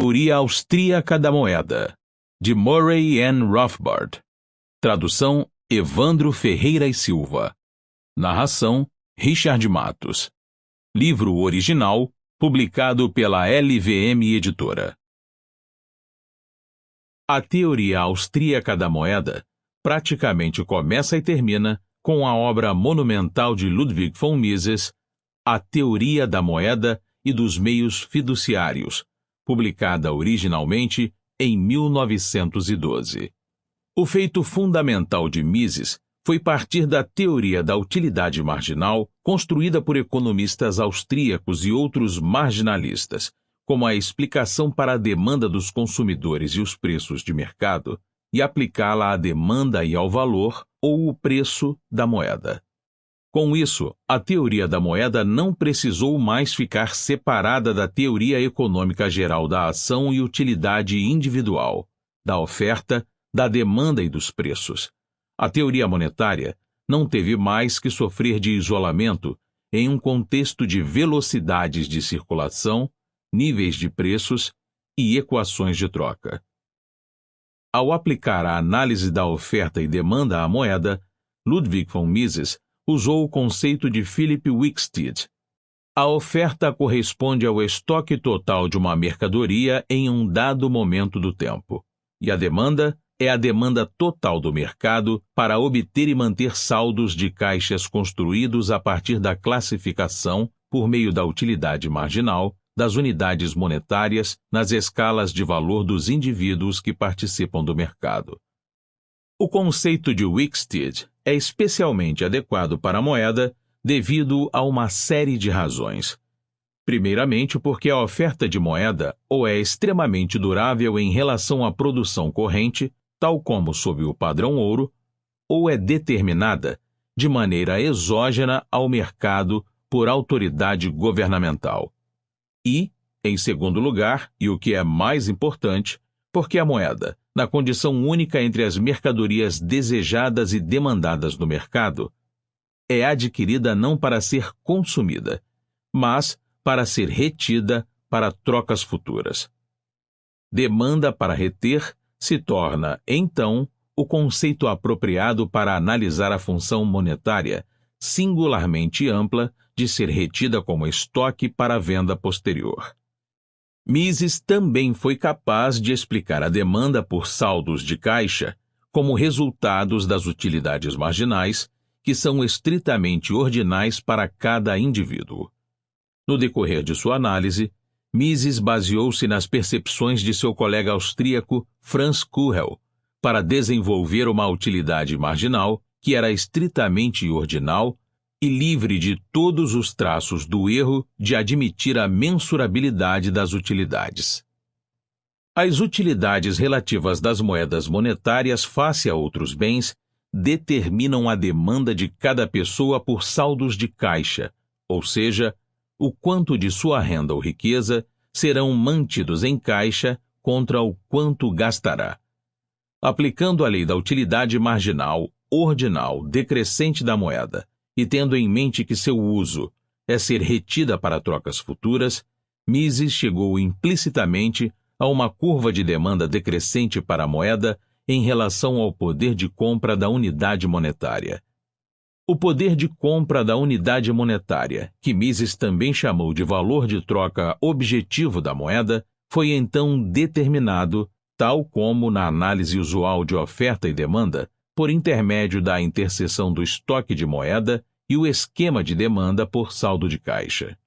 Teoria Austríaca da Moeda, de Murray N. Rothbard. Tradução: Evandro Ferreira e Silva. Narração: Richard Matos. Livro original, publicado pela LVM Editora. A teoria austríaca da moeda praticamente começa e termina com a obra monumental de Ludwig von Mises, A Teoria da Moeda e dos Meios Fiduciários, publicada originalmente em 1912. O feito fundamental de Mises foi partir da teoria da utilidade marginal construída por economistas austríacos e outros marginalistas, como a explicação para a demanda dos consumidores e os preços de mercado, e aplicá-la à demanda e ao valor ou o preço da moeda. Com isso, a teoria da moeda não precisou mais ficar separada da teoria econômica geral da ação e utilidade individual, da oferta, da demanda e dos preços. A teoria monetária não teve mais que sofrer de isolamento em um contexto de velocidades de circulação, níveis de preços e equações de troca. Ao aplicar a análise da oferta e demanda à moeda, Ludwig von Mises usou o conceito de Philip Wicksteed. A oferta corresponde ao estoque total de uma mercadoria em um dado momento do tempo, e a demanda é a demanda total do mercado para obter e manter saldos de caixas construídos a partir da classificação, por meio da utilidade marginal, das unidades monetárias nas escalas de valor dos indivíduos que participam do mercado. O conceito de Wicksteed é especialmente adequado para a moeda devido a uma série de razões. Primeiramente, porque a oferta de moeda ou é extremamente durável em relação à produção corrente, tal como sob o padrão ouro, ou é determinada de maneira exógena ao mercado por autoridade governamental. E, em segundo lugar, e o que é mais importante, porque a moeda, na condição única entre as mercadorias desejadas e demandadas no mercado, é adquirida não para ser consumida, mas para ser retida para trocas futuras. Demanda para reter se torna, então, o conceito apropriado para analisar a função monetária, singularmente ampla, de ser retida como estoque para venda posterior. Mises também foi capaz de explicar a demanda por saldos de caixa como resultados das utilidades marginais, que são estritamente ordinais para cada indivíduo. No decorrer de sua análise, Mises baseou-se nas percepções de seu colega austríaco Franz Kuhel para desenvolver uma utilidade marginal que era estritamente ordinal e livre de todos os traços do erro de admitir a mensurabilidade das utilidades. As utilidades relativas das moedas monetárias face a outros bens determinam a demanda de cada pessoa por saldos de caixa, ou seja, o quanto de sua renda ou riqueza serão mantidos em caixa contra o quanto gastará. Aplicando a lei da utilidade marginal, ordinal, decrescente da moeda, e tendo em mente que seu uso é ser retida para trocas futuras, Mises chegou implicitamente a uma curva de demanda decrescente para a moeda em relação ao poder de compra da unidade monetária. O poder de compra da unidade monetária, que Mises também chamou de valor de troca objetivo da moeda, foi então determinado, tal como na análise usual de oferta e demanda, por intermédio da interseção do estoque de moeda e o esquema de demanda por saldo de caixa.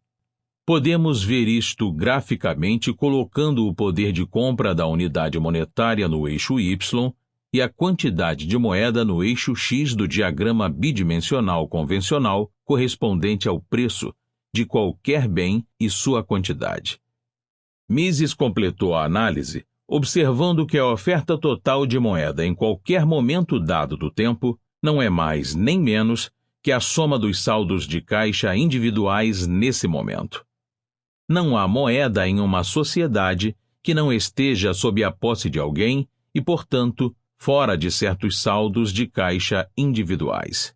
Podemos ver isto graficamente colocando o poder de compra da unidade monetária no eixo Y e a quantidade de moeda no eixo X do diagrama bidimensional convencional correspondente ao preço de qualquer bem e sua quantidade. Mises completou a análise observando que a oferta total de moeda em qualquer momento dado do tempo não é mais nem menos que a soma dos saldos de caixa individuais nesse momento. Não há moeda em uma sociedade que não esteja sob a posse de alguém e, portanto, fora de certos saldos de caixa individuais.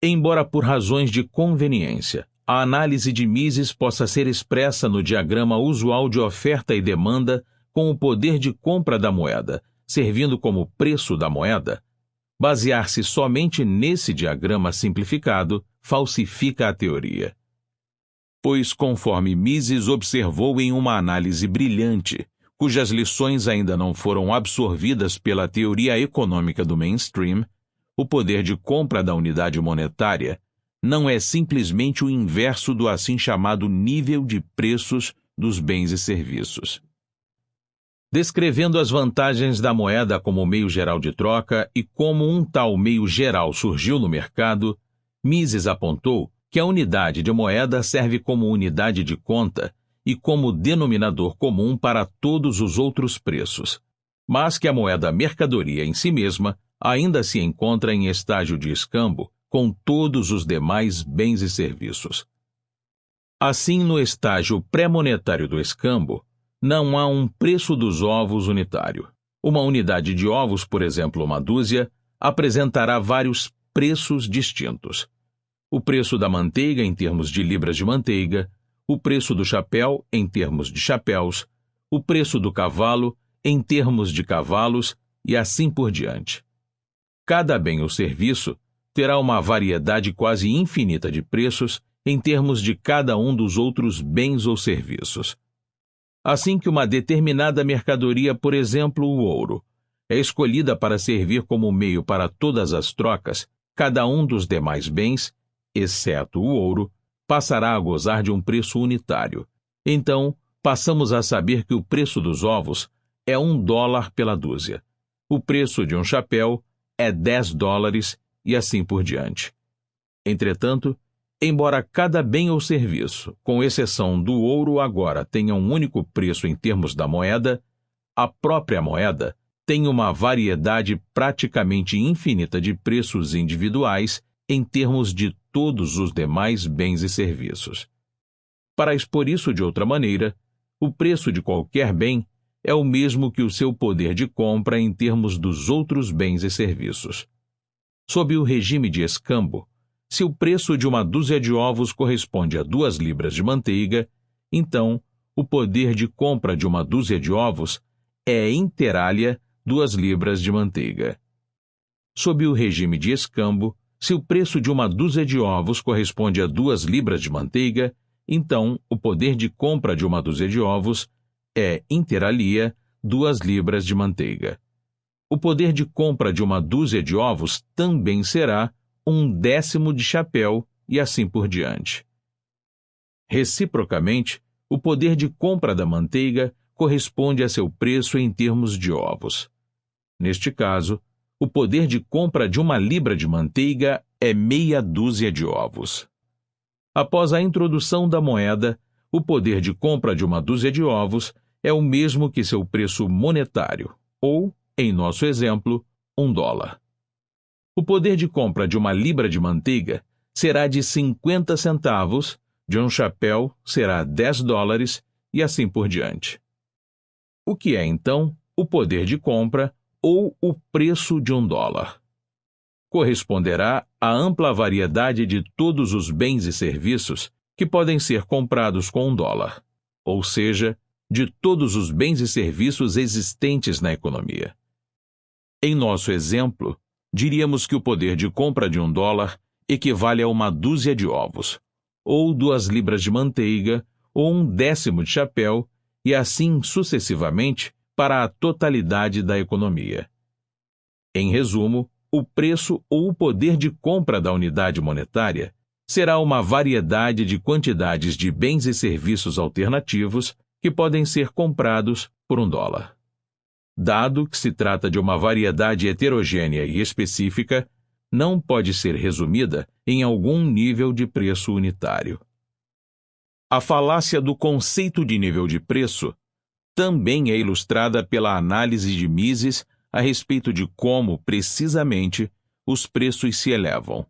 Embora por razões de conveniência, a análise de Mises possa ser expressa no diagrama usual de oferta e demanda com o poder de compra da moeda, servindo como preço da moeda, basear-se somente nesse diagrama simplificado falsifica a teoria. Pois, conforme Mises observou em uma análise brilhante, cujas lições ainda não foram absorvidas pela teoria econômica do mainstream, o poder de compra da unidade monetária não é simplesmente o inverso do assim chamado nível de preços dos bens e serviços. Descrevendo as vantagens da moeda como meio geral de troca e como um tal meio geral surgiu no mercado, Mises apontou que a unidade de moeda serve como unidade de conta e como denominador comum para todos os outros preços, mas que a moeda mercadoria em si mesma ainda se encontra em estágio de escambo com todos os demais bens e serviços. Assim, no estágio pré-monetário do escambo, não há um preço dos ovos unitário. Uma unidade de ovos, por exemplo, uma dúzia, apresentará vários preços distintos. O preço da manteiga em termos de libras de manteiga, o preço do chapéu em termos de chapéus, o preço do cavalo em termos de cavalos e assim por diante. Cada bem ou serviço terá uma variedade quase infinita de preços em termos de cada um dos outros bens ou serviços. Assim que uma determinada mercadoria, por exemplo, o ouro, é escolhida para servir como meio para todas as trocas, cada um dos demais bens, exceto o ouro, passará a gozar de um preço unitário. Então, passamos a saber que o preço dos ovos é $1 pela dúzia. O preço de um chapéu é $10 e assim por diante. Entretanto, embora cada bem ou serviço, com exceção do ouro agora, tenha um único preço em termos da moeda, a própria moeda tem uma variedade praticamente infinita de preços individuais em termos de todos os demais bens e serviços. Para expor isso de outra maneira, o preço de qualquer bem é o mesmo que o seu poder de compra em termos dos outros bens e serviços. Sob o regime de escambo, se o preço de uma dúzia de ovos corresponde a 2 libras de manteiga, então o poder de compra de uma dúzia de ovos é inter alia 2 libras de manteiga. Sob o regime de escambo, se o preço de uma dúzia de ovos corresponde a 2 libras de manteiga, então o poder de compra de uma dúzia de ovos é inter alia 2 libras de manteiga. O poder de compra de uma dúzia de ovos também será 1/10 de chapéu e assim por diante. Reciprocamente, o poder de compra da manteiga corresponde a seu preço em termos de ovos. Neste caso, o poder de compra de 1 libra de manteiga é meia dúzia de ovos. Após a introdução da moeda, o poder de compra de 1 dúzia de ovos é o mesmo que seu preço monetário, ou, em nosso exemplo, $1. O poder de compra de 1 libra de manteiga será de 50 centavos, de um chapéu será $10 e assim por diante. O que é, então, o poder de compra ou o preço de $1? Corresponderá à ampla variedade de todos os bens e serviços que podem ser comprados com $1, ou seja, de todos os bens e serviços existentes na economia. Em nosso exemplo, diríamos que o poder de compra de $1 equivale a 1 dúzia de ovos, ou 2 libras de manteiga, ou 1/10 de chapéu, e assim sucessivamente para a totalidade da economia. Em resumo, o preço ou o poder de compra da unidade monetária será uma variedade de quantidades de bens e serviços alternativos que podem ser comprados por $1. Dado que se trata de uma variedade heterogênea e específica, não pode ser resumida em algum nível de preço unitário. A falácia do conceito de nível de preço também é ilustrada pela análise de Mises a respeito de como, precisamente, os preços se elevam.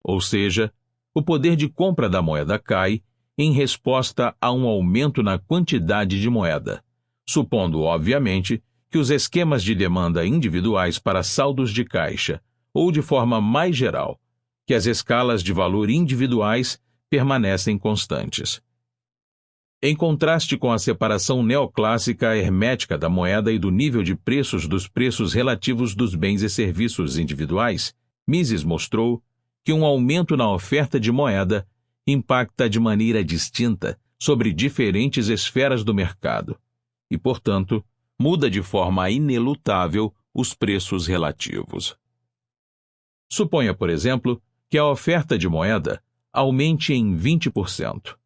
Ou seja, o poder de compra da moeda cai em resposta a um aumento na quantidade de moeda, supondo, obviamente, que os esquemas de demanda individuais para saldos de caixa, ou de forma mais geral, que as escalas de valor individuais permanecem constantes. Em contraste com a separação neoclássica hermética da moeda e do nível de preços dos preços relativos dos bens e serviços individuais, Mises mostrou que um aumento na oferta de moeda impacta de maneira distinta sobre diferentes esferas do mercado e, portanto, muda de forma inelutável os preços relativos. Suponha, por exemplo, que a oferta de moeda aumente em 20%.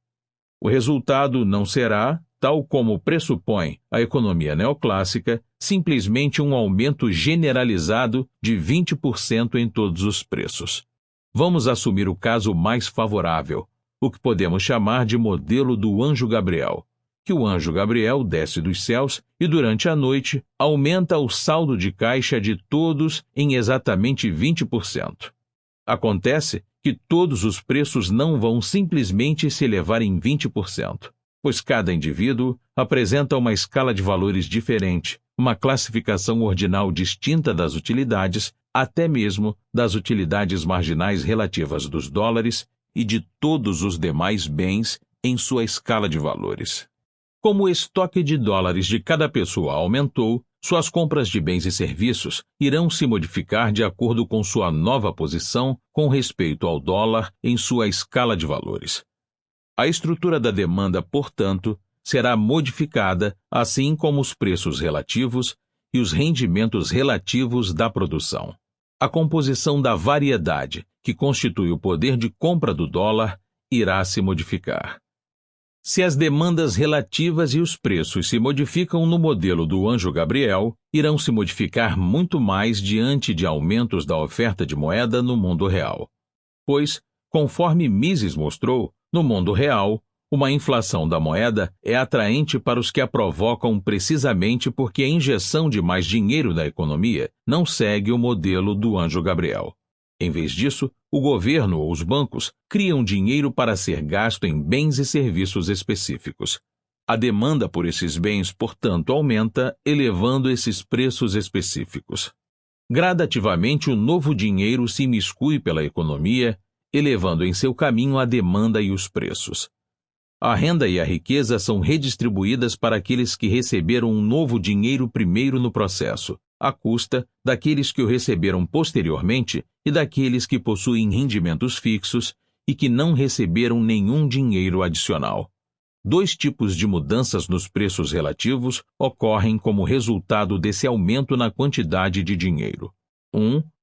O resultado não será, tal como pressupõe a economia neoclássica, simplesmente um aumento generalizado de 20% em todos os preços. Vamos assumir o caso mais favorável, o que podemos chamar de modelo do anjo Gabriel, que o anjo Gabriel desce dos céus e durante a noite aumenta o saldo de caixa de todos em exatamente 20%. Acontece que todos os preços não vão simplesmente se elevar em 20%, pois cada indivíduo apresenta uma escala de valores diferente, uma classificação ordinal distinta das utilidades, até mesmo das utilidades marginais relativas dos dólares e de todos os demais bens em sua escala de valores. Como o estoque de dólares de cada pessoa aumentou, suas compras de bens e serviços irão se modificar de acordo com sua nova posição com respeito ao dólar em sua escala de valores. A estrutura da demanda, portanto, será modificada, assim como os preços relativos e os rendimentos relativos da produção. A composição da variedade, que constitui o poder de compra do dólar, irá se modificar. Se as demandas relativas e os preços se modificam no modelo do anjo Gabriel, irão se modificar muito mais diante de aumentos da oferta de moeda no mundo real. Pois, conforme Mises mostrou, no mundo real, uma inflação da moeda é atraente para os que a provocam precisamente porque a injeção de mais dinheiro na economia não segue o modelo do anjo Gabriel. Em vez disso, o governo ou os bancos criam dinheiro para ser gasto em bens e serviços específicos. A demanda por esses bens, portanto, aumenta, elevando esses preços específicos. Gradativamente, o novo dinheiro se imiscui pela economia, elevando em seu caminho a demanda e os preços. A renda e a riqueza são redistribuídas para aqueles que receberam um novo dinheiro primeiro no processo, à custa daqueles que o receberam posteriormente e daqueles que possuem rendimentos fixos e que não receberam nenhum dinheiro adicional. Dois tipos de mudanças nos preços relativos ocorrem como resultado desse aumento na quantidade de dinheiro.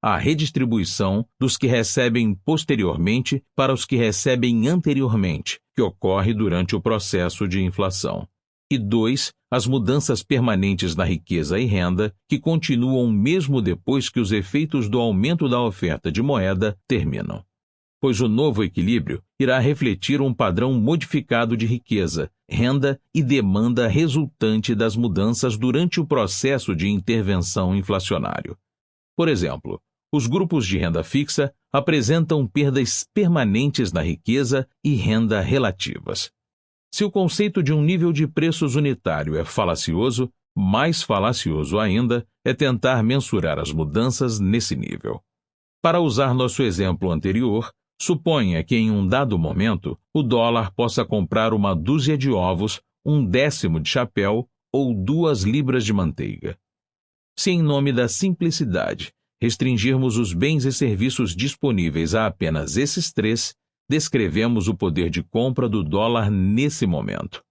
A redistribuição dos que recebem posteriormente para os que recebem anteriormente, que ocorre durante o processo de inflação. E 2, as mudanças permanentes na riqueza e renda, que continuam mesmo depois que os efeitos do aumento da oferta de moeda terminam. Pois o novo equilíbrio irá refletir um padrão modificado de riqueza, renda e demanda resultante das mudanças durante o processo de intervenção inflacionário. Por exemplo, os grupos de renda fixa apresentam perdas permanentes na riqueza e renda relativas. Se o conceito de um nível de preços unitário é falacioso, mais falacioso ainda é tentar mensurar as mudanças nesse nível. Para usar nosso exemplo anterior, suponha que em um dado momento o dólar possa comprar uma dúzia de ovos, 1/10 de chapéu ou 2 libras de manteiga. Se em nome da simplicidade restringirmos os bens e serviços disponíveis a apenas esses 3, descrevemos o poder de compra do dólar nesse momento.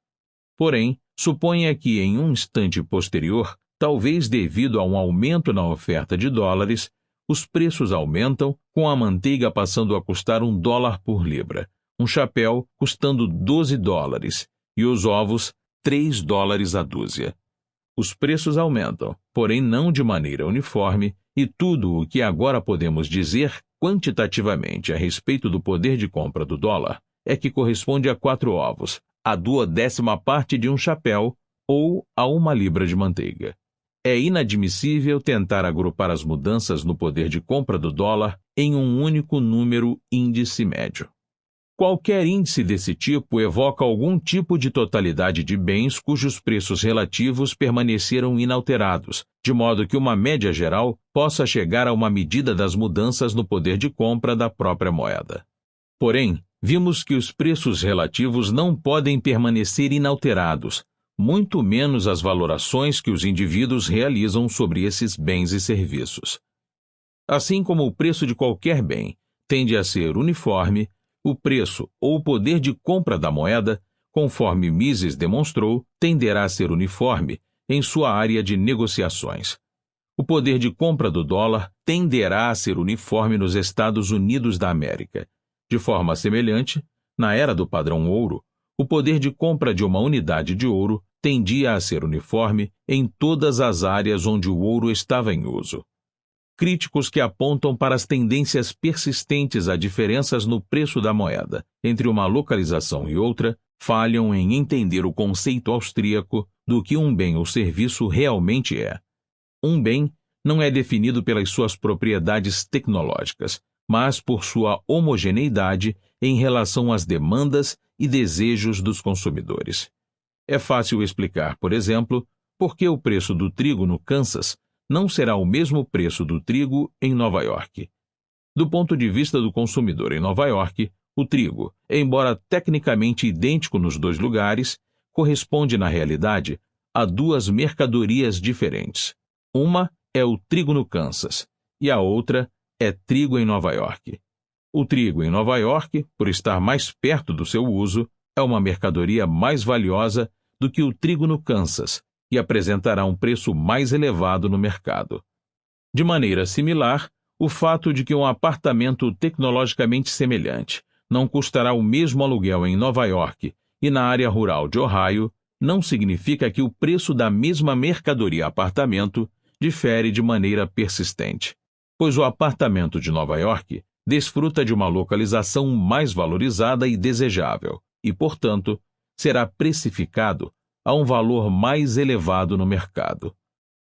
Porém, suponha que em um instante posterior, talvez devido a um aumento na oferta de dólares, os preços aumentam, com a manteiga passando a custar $1 por libra, um chapéu custando $12 e os ovos $3 a dúzia. Os preços aumentam, porém não de maneira uniforme, e tudo o que agora podemos dizer quantitativamente a respeito do poder de compra do dólar é que corresponde a 4 ovos, a 1/10 parte de um chapéu ou a 1 libra de manteiga. É inadmissível tentar agrupar as mudanças no poder de compra do dólar em um único número índice médio. Qualquer índice desse tipo evoca algum tipo de totalidade de bens cujos preços relativos permaneceram inalterados, de modo que uma média geral possa chegar a uma medida das mudanças no poder de compra da própria moeda. Porém, vimos que os preços relativos não podem permanecer inalterados, muito menos as valorações que os indivíduos realizam sobre esses bens e serviços. Assim como o preço de qualquer bem tende a ser uniforme, o preço ou o poder de compra da moeda, conforme Mises demonstrou, tenderá a ser uniforme em sua área de negociações. O poder de compra do dólar tenderá a ser uniforme nos Estados Unidos da América. De forma semelhante, na era do padrão ouro, o poder de compra de uma unidade de ouro tendia a ser uniforme em todas as áreas onde o ouro estava em uso. Críticos que apontam para as tendências persistentes a diferenças no preço da moeda entre uma localização e outra falham em entender o conceito austríaco do que um bem ou serviço realmente é. Um bem não é definido pelas suas propriedades tecnológicas, mas por sua homogeneidade em relação às demandas e desejos dos consumidores. É fácil explicar, por exemplo, por que o preço do trigo no Kansas não será o mesmo preço do trigo em Nova York. Do ponto de vista do consumidor em Nova York, o trigo, embora tecnicamente idêntico nos dois lugares, corresponde na realidade a duas mercadorias diferentes. Uma é o trigo no Kansas e a outra é trigo em Nova York. O trigo em Nova York, por estar mais perto do seu uso, é uma mercadoria mais valiosa do que o trigo no Kansas e apresentará um preço mais elevado no mercado. De maneira similar, o fato de que um apartamento tecnologicamente semelhante não custará o mesmo aluguel em Nova York e na área rural de Ohio não significa que o preço da mesma mercadoria apartamento difere de maneira persistente, pois o apartamento de Nova York desfruta de uma localização mais valorizada e desejável e, portanto, será precificado a um valor mais elevado no mercado.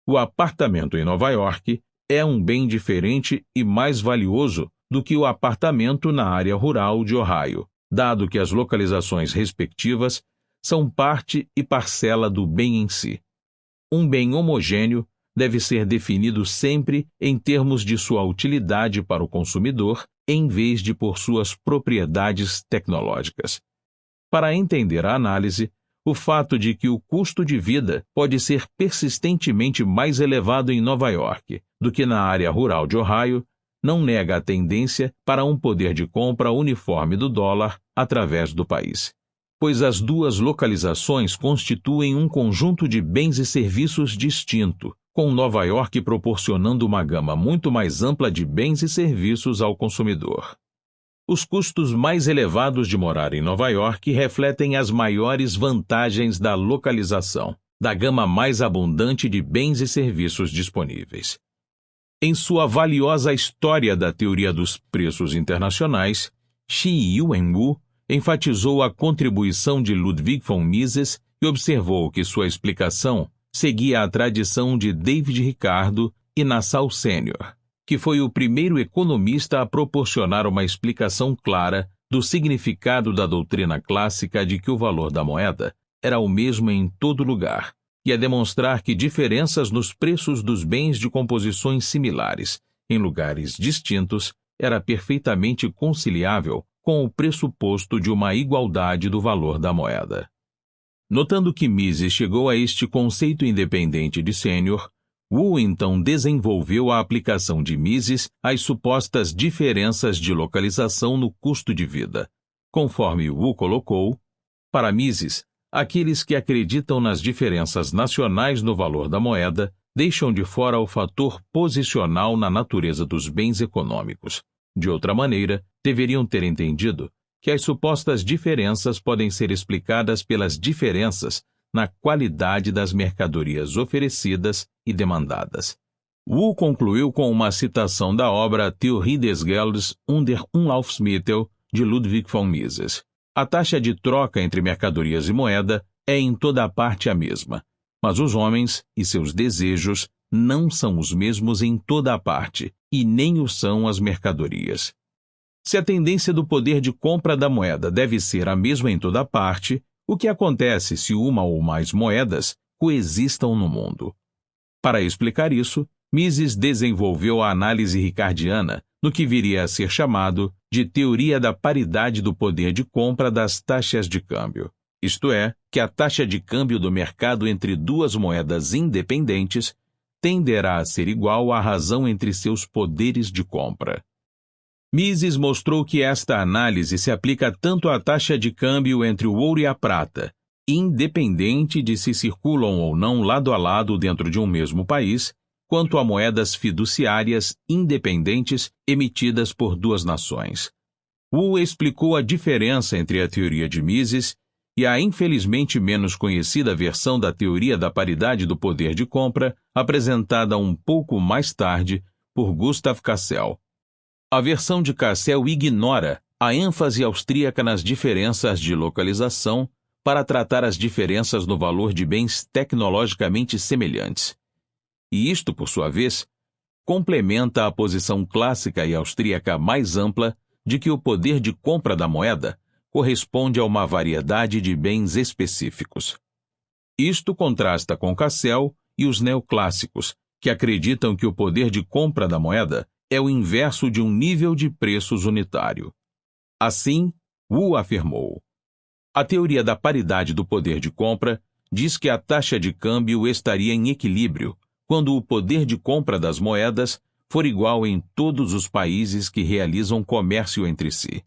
O apartamento em Nova York é um bem diferente e mais valioso do que o apartamento na área rural de Ohio, dado que as localizações respectivas são parte e parcela do bem em si. Um bem homogêneo deve ser definido sempre em termos de sua utilidade para o consumidor, em vez de por suas propriedades tecnológicas. Para entender a análise, o fato de que o custo de vida pode ser persistentemente mais elevado em Nova York do que na área rural de Ohio não nega a tendência para um poder de compra uniforme do dólar através do país, pois as duas localizações constituem um conjunto de bens e serviços distinto, com Nova York proporcionando uma gama muito mais ampla de bens e serviços ao consumidor. Os custos mais elevados de morar em Nova York refletem as maiores vantagens da localização, da gama mais abundante de bens e serviços disponíveis. Em sua valiosa História da Teoria dos Preços Internacionais, Shi-Yuen Wu enfatizou a contribuição de Ludwig von Mises e observou que sua explicação seguia a tradição de David Ricardo e Nassau Sênior, que foi o primeiro economista a proporcionar uma explicação clara do significado da doutrina clássica de que o valor da moeda era o mesmo em todo lugar, e a demonstrar que diferenças nos preços dos bens de composições similares, em lugares distintos, era perfeitamente conciliável com o pressuposto de uma igualdade do valor da moeda. Notando que Mises chegou a este conceito independente de Sênior, Wu então desenvolveu a aplicação de Mises às supostas diferenças de localização no custo de vida. Conforme Wu colocou, para Mises, aqueles que acreditam nas diferenças nacionais no valor da moeda deixam de fora o fator posicional na natureza dos bens econômicos. De outra maneira, deveriam ter entendido que as supostas diferenças podem ser explicadas pelas diferenças na qualidade das mercadorias oferecidas e demandadas. Wu concluiu com uma citação da obra Theorie des Geldes unter Umlaufsmittel, de Ludwig von Mises. A taxa de troca entre mercadorias e moeda é em toda a parte a mesma, mas os homens e seus desejos não são os mesmos em toda a parte, e nem o são as mercadorias. Se a tendência do poder de compra da moeda deve ser a mesma em toda a parte, o que acontece se uma ou mais moedas coexistam no mundo? Para explicar isso, Mises desenvolveu a análise ricardiana no que viria a ser chamado de teoria da paridade do poder de compra das taxas de câmbio. Isto é, que a taxa de câmbio do mercado entre duas moedas independentes tenderá a ser igual à razão entre seus poderes de compra. Mises mostrou que esta análise se aplica tanto à taxa de câmbio entre o ouro e a prata, independente de se circulam ou não lado a lado dentro de um mesmo país, quanto a moedas fiduciárias independentes emitidas por duas nações. Wu explicou a diferença entre a teoria de Mises e a infelizmente menos conhecida versão da teoria da paridade do poder de compra, apresentada um pouco mais tarde por Gustav Cassel. A versão de Cassel ignora a ênfase austríaca nas diferenças de localização para tratar as diferenças no valor de bens tecnologicamente semelhantes. E isto, por sua vez, complementa a posição clássica e austríaca mais ampla de que o poder de compra da moeda corresponde a uma variedade de bens específicos. Isto contrasta com Cassel e os neoclássicos, que acreditam que o poder de compra da moeda é o inverso de um nível de preços unitário. Assim, Wu afirmou: a teoria da paridade do poder de compra diz que a taxa de câmbio estaria em equilíbrio quando o poder de compra das moedas for igual em todos os países que realizam comércio entre si.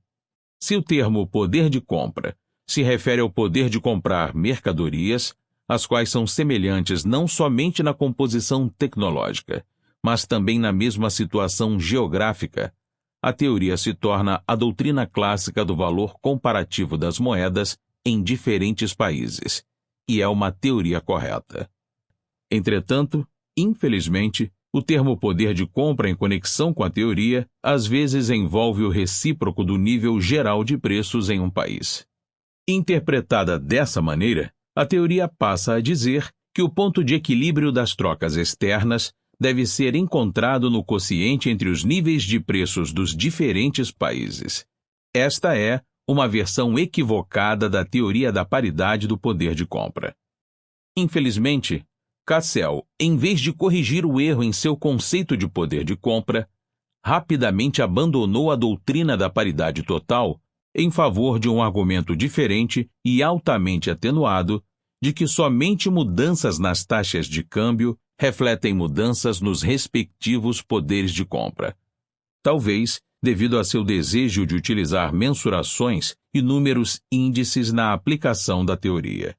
Se o termo poder de compra se refere ao poder de comprar mercadorias, as quais são semelhantes não somente na composição tecnológica, mas também na mesma situação geográfica, a teoria se torna a doutrina clássica do valor comparativo das moedas em diferentes países, e é uma teoria correta. Entretanto, infelizmente, o termo poder de compra em conexão com a teoria às vezes envolve o recíproco do nível geral de preços em um país. Interpretada dessa maneira, a teoria passa a dizer que o ponto de equilíbrio das trocas externas deve ser encontrado no quociente entre os níveis de preços dos diferentes países. Esta é uma versão equivocada da teoria da paridade do poder de compra. Infelizmente, Cassel, em vez de corrigir o erro em seu conceito de poder de compra, rapidamente abandonou a doutrina da paridade total em favor de um argumento diferente e altamente atenuado de que somente mudanças nas taxas de câmbio refletem mudanças nos respectivos poderes de compra. Talvez devido a seu desejo de utilizar mensurações e números índices na aplicação da teoria.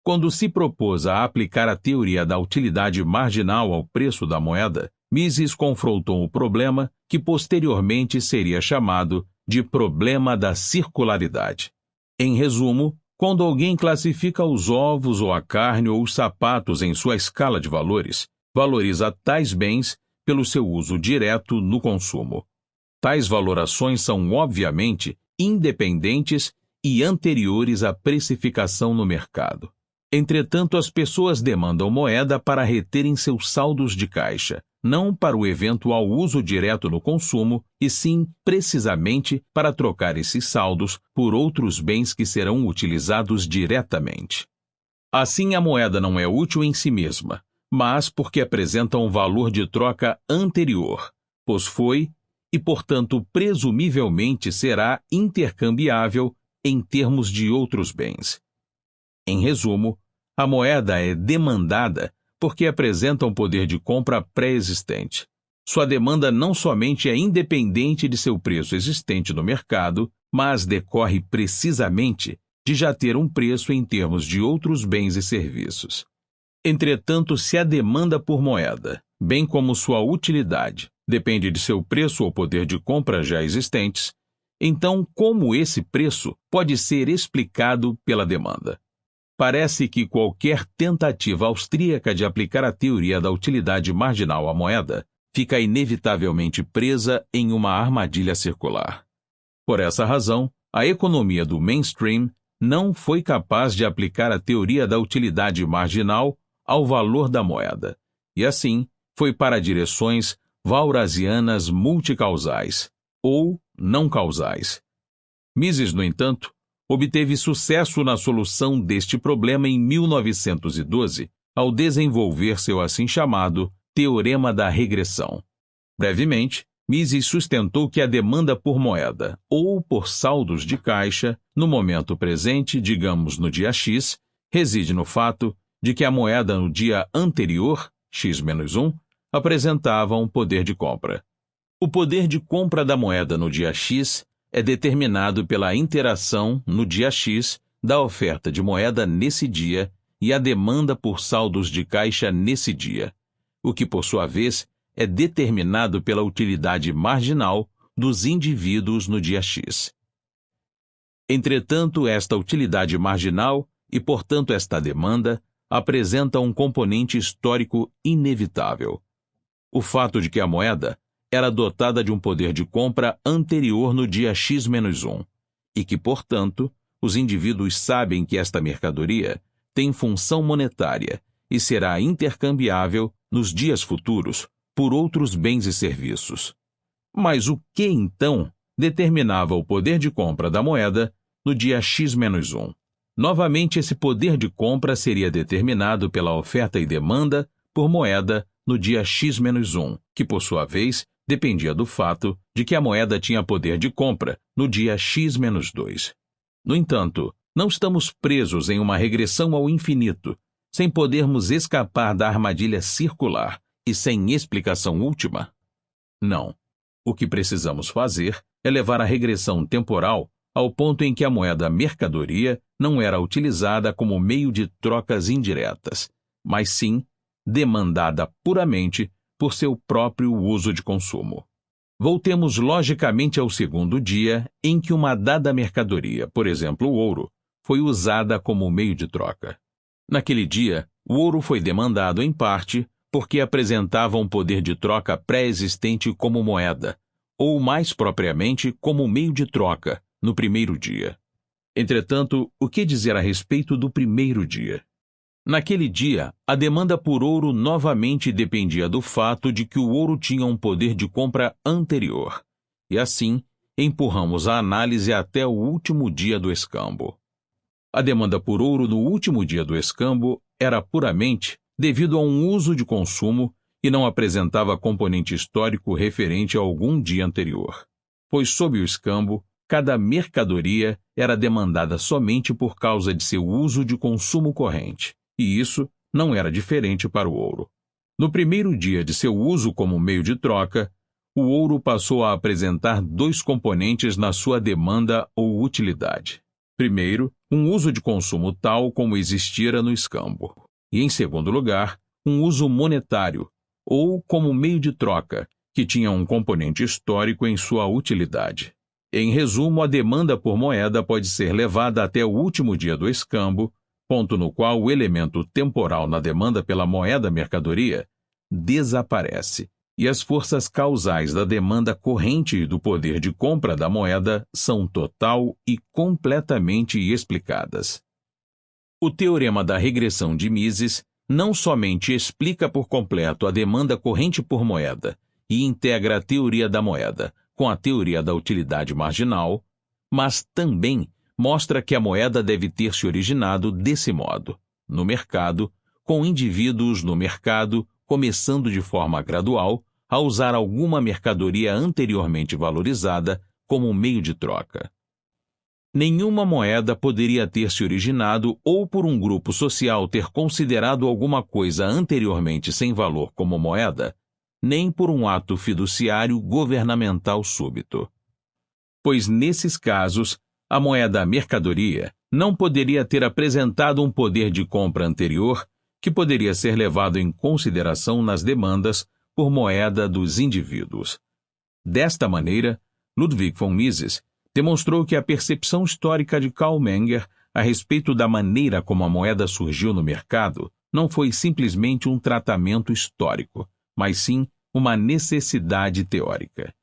Quando se propôs a aplicar a teoria da utilidade marginal ao preço da moeda, Mises confrontou o problema que posteriormente seria chamado de problema da circularidade. Em resumo, quando alguém classifica os ovos ou a carne ou os sapatos em sua escala de valores, valoriza tais bens pelo seu uso direto no consumo. Tais valorações são, obviamente, independentes e anteriores à precificação no mercado. Entretanto, as pessoas demandam moeda para reterem seus saldos de caixa, não para o eventual uso direto no consumo, e sim, precisamente, para trocar esses saldos por outros bens que serão utilizados diretamente. Assim, a moeda não é útil em si mesma, mas porque apresenta um valor de troca anterior, pois foi, e portanto presumivelmente será intercambiável em termos de outros bens. Em resumo, a moeda é demandada porque apresenta um poder de compra pré-existente. Sua demanda não somente é independente de seu preço existente no mercado, mas decorre precisamente de já ter um preço em termos de outros bens e serviços. Entretanto, se a demanda por moeda, bem como sua utilidade, depende de seu preço ou poder de compra já existentes, então como esse preço pode ser explicado pela demanda? Parece que qualquer tentativa austríaca de aplicar a teoria da utilidade marginal à moeda fica inevitavelmente presa em uma armadilha circular. Por essa razão, a economia do mainstream não foi capaz de aplicar a teoria da utilidade marginal ao valor da moeda, e assim foi para direções walrasianas multicausais, ou não causais. Mises, no entanto, obteve sucesso na solução deste problema em 1912, ao desenvolver seu assim chamado Teorema da Regressão. Brevemente, Mises sustentou que a demanda por moeda ou por saldos de caixa, no momento presente, digamos no dia X, reside no fato de que a moeda no dia anterior, x-1, apresentava um poder de compra. O poder de compra da moeda no dia X é determinado pela interação, no dia X, da oferta de moeda nesse dia e a demanda por saldos de caixa nesse dia, o que, por sua vez, é determinado pela utilidade marginal dos indivíduos no dia X. Entretanto, esta utilidade marginal e, portanto, esta demanda apresenta um componente histórico inevitável. O fato de que a moeda era dotada de um poder de compra anterior no dia X-1, e que, portanto, os indivíduos sabem que esta mercadoria tem função monetária e será intercambiável nos dias futuros por outros bens e serviços. Mas o que, então, determinava o poder de compra da moeda no dia X-1? Novamente, esse poder de compra seria determinado pela oferta e demanda por moeda no dia X-1, que, por sua vez, dependia do fato de que a moeda tinha poder de compra no dia X-2. No entanto, não estamos presos em uma regressão ao infinito, sem podermos escapar da armadilha circular e sem explicação última? Não. O que precisamos fazer é levar a regressão temporal ao ponto em que a moeda mercadoria não era utilizada como meio de trocas indiretas, mas sim demandada puramente por seu próprio uso de consumo. Voltemos logicamente ao segundo dia em que uma dada mercadoria, por exemplo, o ouro, foi usada como meio de troca. Naquele dia, o ouro foi demandado em parte porque apresentava um poder de troca pré-existente como moeda, ou mais propriamente como meio de troca, no primeiro dia. Entretanto, o que dizer a respeito do primeiro dia? Naquele dia, a demanda por ouro novamente dependia do fato de que o ouro tinha um poder de compra anterior, e assim, empurramos a análise até o último dia do escambo. A demanda por ouro no último dia do escambo era puramente devido a um uso de consumo e não apresentava componente histórico referente a algum dia anterior, pois sob o escambo, cada mercadoria era demandada somente por causa de seu uso de consumo corrente, e isso não era diferente para o ouro. No primeiro dia de seu uso como meio de troca, o ouro passou a apresentar dois componentes na sua demanda ou utilidade. Primeiro, um uso de consumo tal como existira no escambo. E, em segundo lugar, um uso monetário, ou como meio de troca, que tinha um componente histórico em sua utilidade. Em resumo, a demanda por moeda pode ser levada até o último dia do escambo, ponto no qual o elemento temporal na demanda pela moeda mercadoria desaparece, e as forças causais da demanda corrente e do poder de compra da moeda são total e completamente explicadas. O teorema da regressão de Mises não somente explica por completo a demanda corrente por moeda e integra a teoria da moeda com a teoria da utilidade marginal, mas também mostra que a moeda deve ter se originado desse modo, no mercado, com indivíduos no mercado começando de forma gradual a usar alguma mercadoria anteriormente valorizada como meio de troca. Nenhuma moeda poderia ter se originado ou por um grupo social ter considerado alguma coisa anteriormente sem valor como moeda, nem por um ato fiduciário governamental súbito. Pois nesses casos, a moeda mercadoria não poderia ter apresentado um poder de compra anterior que poderia ser levado em consideração nas demandas por moeda dos indivíduos. Desta maneira, Ludwig von Mises demonstrou que a percepção histórica de Karl Menger a respeito da maneira como a moeda surgiu no mercado não foi simplesmente um tratamento histórico, mas sim uma necessidade teórica.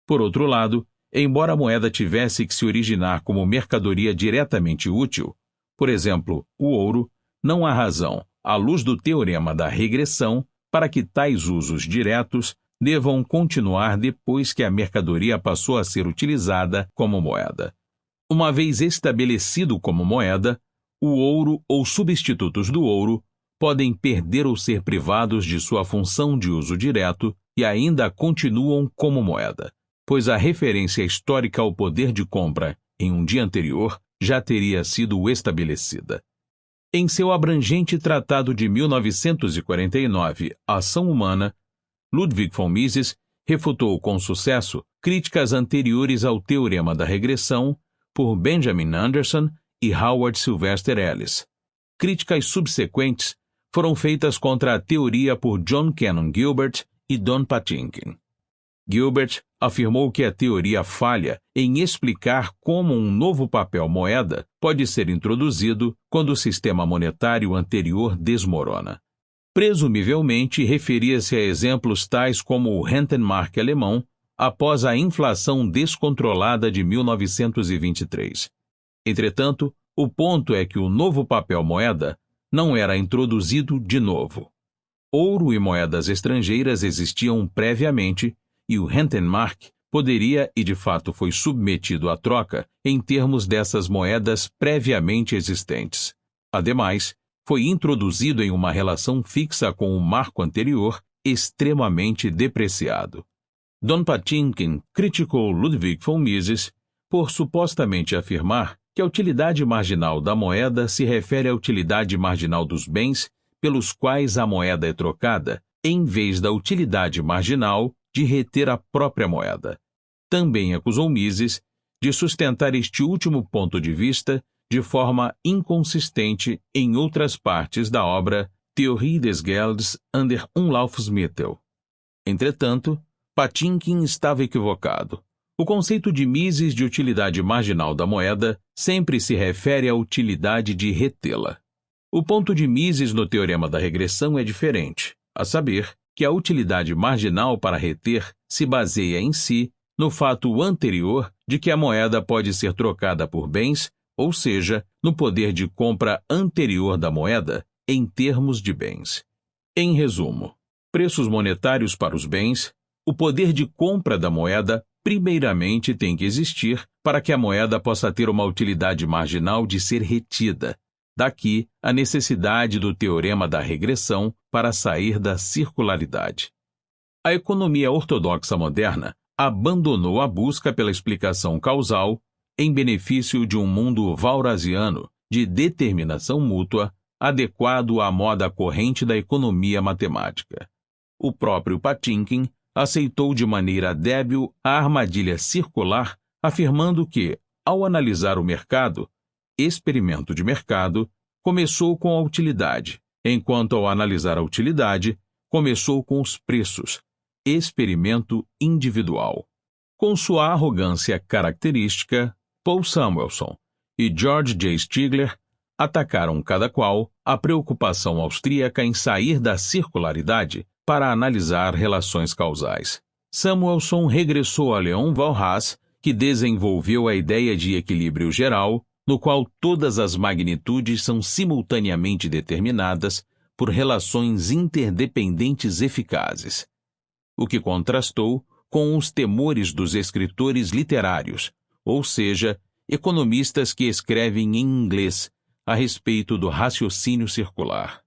Por outro lado, embora a moeda tivesse que se originar como mercadoria diretamente útil, por exemplo, o ouro, não há razão, à luz do teorema da regressão, para que tais usos diretos devam continuar depois que a mercadoria passou a ser utilizada como moeda. Uma vez estabelecido como moeda, o ouro ou substitutos do ouro podem perder ou ser privados de sua função de uso direto e ainda continuam como moeda, pois a referência histórica ao poder de compra em um dia anterior já teria sido estabelecida. Em seu abrangente tratado de 1949, Ação Humana, Ludwig von Mises refutou com sucesso críticas anteriores ao Teorema da Regressão por Benjamin Anderson e Howard Sylvester Ellis. Críticas subsequentes foram feitas contra a teoria por John Cannon Gilbert e Don Patinkin. Gilbert afirmou que a teoria falha em explicar como um novo papel moeda pode ser introduzido quando o sistema monetário anterior desmorona. Presumivelmente referia-se a exemplos tais como o Rentenmark alemão após a inflação descontrolada de 1923. Entretanto, o ponto é que o novo papel moeda não era introduzido de novo. Ouro e moedas estrangeiras existiam previamente, e o Rentenmark poderia e de fato foi submetido à troca em termos dessas moedas previamente existentes. Ademais, foi introduzido em uma relação fixa com o marco anterior, extremamente depreciado. Don Patinkin criticou Ludwig von Mises por supostamente afirmar que a utilidade marginal da moeda se refere à utilidade marginal dos bens pelos quais a moeda é trocada, em vez da utilidade marginal de reter a própria moeda. Também acusou Mises de sustentar este último ponto de vista de forma inconsistente em outras partes da obra Theorie des Geldes under Unlaufsmittel. Entretanto, Patinkin estava equivocado. O conceito de Mises de utilidade marginal da moeda sempre se refere à utilidade de retê-la. O ponto de Mises no Teorema da Regressão é diferente, a saber, que a utilidade marginal para reter se baseia em si no fato anterior de que a moeda pode ser trocada por bens, ou seja, no poder de compra anterior da moeda em termos de bens. Em resumo, preços monetários para os bens, o poder de compra da moeda primeiramente tem que existir para que a moeda possa ter uma utilidade marginal de ser retida. Daqui a necessidade do Teorema da Regressão para sair da circularidade. A economia ortodoxa moderna abandonou a busca pela explicação causal em benefício de um mundo walrasiano de determinação mútua adequado à moda corrente da economia matemática. O próprio Patinkin aceitou de maneira débil a armadilha circular, afirmando que, ao analisar o mercado, experimento de mercado, começou com a utilidade, enquanto ao analisar a utilidade, começou com os preços, experimento individual. Com sua arrogância característica, Paul Samuelson e George J. Stigler atacaram cada qual a preocupação austríaca em sair da circularidade para analisar relações causais. Samuelson regressou a Leon Walras, que desenvolveu a ideia de equilíbrio geral, no qual todas as magnitudes são simultaneamente determinadas por relações interdependentes eficazes, o que contrastou com os temores dos escritores literários, ou seja, economistas que escrevem em inglês a respeito do raciocínio circular.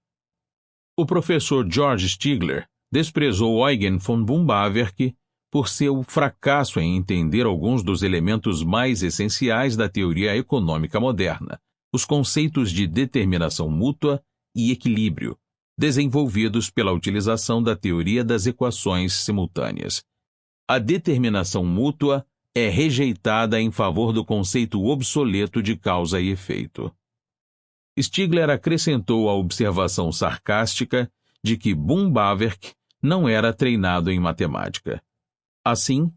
O professor George Stigler desprezou Eugen von Bumbawerk por seu fracasso em entender alguns dos elementos mais essenciais da teoria econômica moderna, os conceitos de determinação mútua e equilíbrio, desenvolvidos pela utilização da teoria das equações simultâneas. A determinação mútua é rejeitada em favor do conceito obsoleto de causa e efeito. Stigler acrescentou a observação sarcástica de que Bumbawerk não era treinado em matemática. Assim,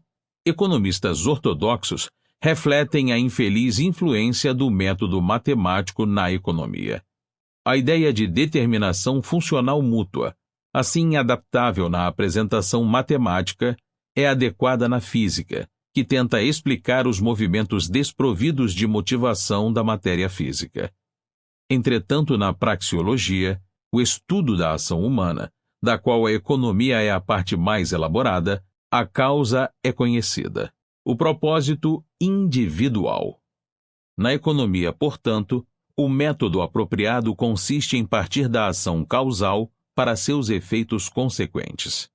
economistas ortodoxos refletem a infeliz influência do método matemático na economia. A ideia de determinação funcional mútua, assim adaptável na apresentação matemática, é adequada na física, que tenta explicar os movimentos desprovidos de motivação da matéria física. Entretanto, na praxeologia, o estudo da ação humana, da qual a economia é a parte mais elaborada, a causa é conhecida, o propósito individual. Na economia, portanto, o método apropriado consiste em partir da ação causal para seus efeitos consequentes.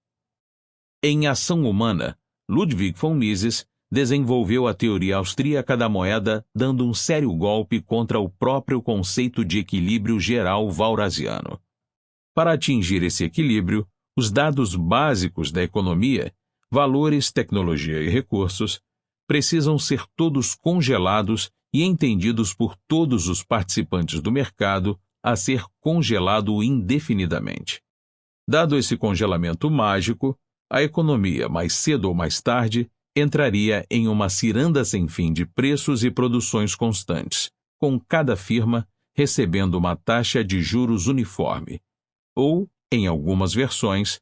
Em Ação Humana, Ludwig von Mises desenvolveu a teoria austríaca da moeda, dando um sério golpe contra o próprio conceito de equilíbrio geral walrasiano. Para atingir esse equilíbrio, os dados básicos da economia, valores, tecnologia e recursos, precisam ser todos congelados e entendidos por todos os participantes do mercado a ser congelado indefinidamente. Dado esse congelamento mágico, a economia, mais cedo ou mais tarde, entraria em uma ciranda sem fim de preços e produções constantes, com cada firma recebendo uma taxa de juros uniforme, ou, em algumas versões,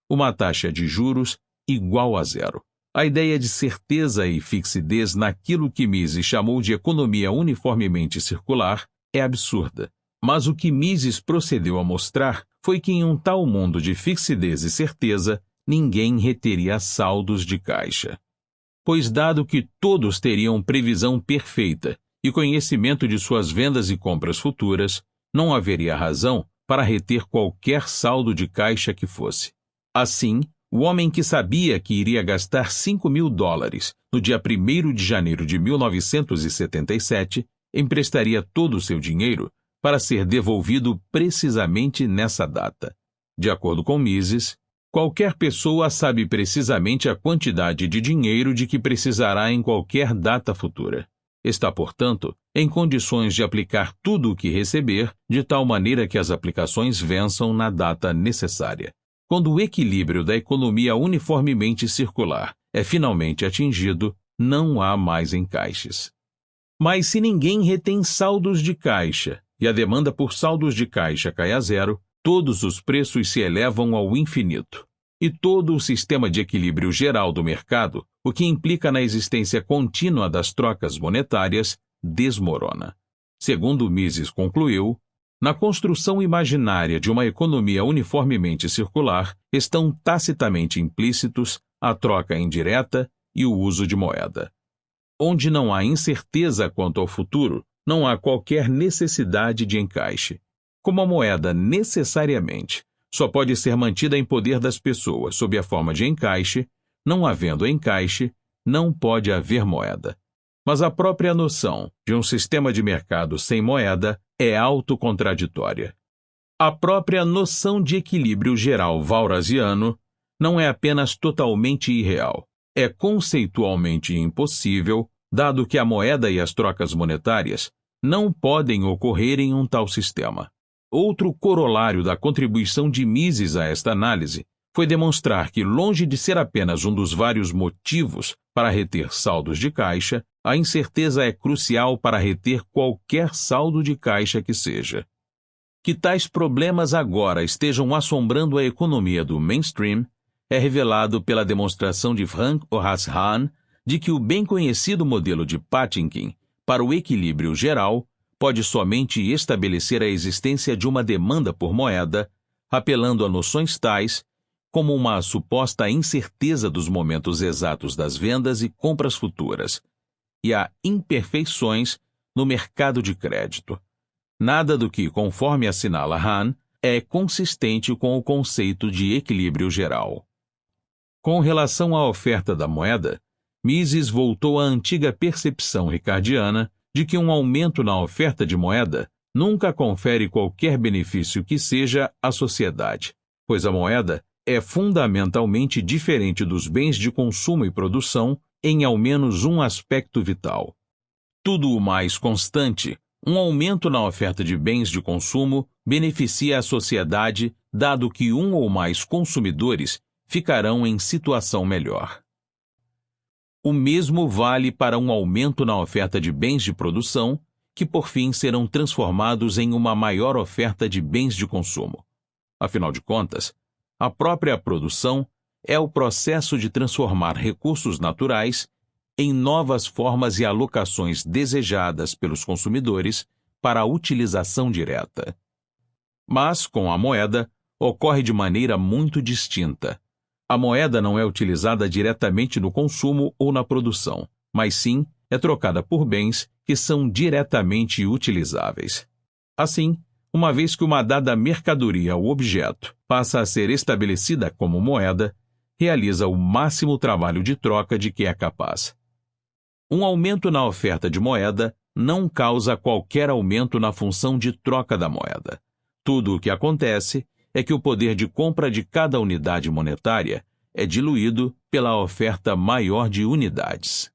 uma taxa de juros igual a zero. A ideia de certeza e fixidez naquilo que Mises chamou de economia uniformemente circular é absurda. Mas o que Mises procedeu a mostrar foi que em um tal mundo de fixidez e certeza, ninguém reteria saldos de caixa. Pois dado que todos teriam previsão perfeita e conhecimento de suas vendas e compras futuras, não haveria razão para reter qualquer saldo de caixa que fosse. Assim, o homem que sabia que iria gastar $5.000 no dia 1º de janeiro de 1977 emprestaria todo o seu dinheiro para ser devolvido precisamente nessa data. De acordo com Mises, qualquer pessoa sabe precisamente a quantidade de dinheiro de que precisará em qualquer data futura. Está, portanto, em condições de aplicar tudo o que receber, de tal maneira que as aplicações vençam na data necessária. Quando o equilíbrio da economia uniformemente circular é finalmente atingido, não há mais encaixes. Mas se ninguém retém saldos de caixa e a demanda por saldos de caixa cai a zero, todos os preços se elevam ao infinito. E todo o sistema de equilíbrio geral do mercado, o que implica na existência contínua das trocas monetárias, desmorona. Segundo Mises concluiu, na construção imaginária de uma economia uniformemente circular estão tacitamente implícitos a troca indireta e o uso de moeda. Onde não há incerteza quanto ao futuro, não há qualquer necessidade de encaixe. Como a moeda necessariamente só pode ser mantida em poder das pessoas sob a forma de encaixe, não havendo encaixe, não pode haver moeda. Mas a própria noção de um sistema de mercado sem moeda é autocontraditória. A própria noção de equilíbrio geral walrasiano não é apenas totalmente irreal, é conceitualmente impossível, dado que a moeda e as trocas monetárias não podem ocorrer em um tal sistema. Outro corolário da contribuição de Mises a esta análise foi demonstrar que, longe de ser apenas um dos vários motivos para reter saldos de caixa, a incerteza é crucial para reter qualquer saldo de caixa que seja. Que tais problemas agora estejam assombrando a economia do mainstream é revelado pela demonstração de Frank Horace Hahn de que o bem conhecido modelo de Patinkin para o equilíbrio geral pode somente estabelecer a existência de uma demanda por moeda, apelando a noções tais como uma suposta incerteza dos momentos exatos das vendas e compras futuras, e a imperfeições no mercado de crédito. Nada do que, conforme assinala Hahn, é consistente com o conceito de equilíbrio geral. Com relação à oferta da moeda, Mises voltou à antiga percepção ricardiana de que um aumento na oferta de moeda nunca confere qualquer benefício que seja à sociedade, pois a moeda é fundamentalmente diferente dos bens de consumo e produção em ao menos um aspecto vital. Tudo o mais constante, um aumento na oferta de bens de consumo beneficia a sociedade, dado que um ou mais consumidores ficarão em situação melhor. O mesmo vale para um aumento na oferta de bens de produção, que por fim serão transformados em uma maior oferta de bens de consumo. Afinal de contas, a própria produção é o processo de transformar recursos naturais em novas formas e alocações desejadas pelos consumidores para a utilização direta. Mas, com a moeda, ocorre de maneira muito distinta. A moeda não é utilizada diretamente no consumo ou na produção, mas sim é trocada por bens que são diretamente utilizáveis. Assim, uma vez que uma dada mercadoria ou objeto passa a ser estabelecida como moeda, realiza o máximo trabalho de troca de que é capaz. Um aumento na oferta de moeda não causa qualquer aumento na função de troca da moeda. Tudo o que acontece é que o poder de compra de cada unidade monetária é diluído pela oferta maior de unidades.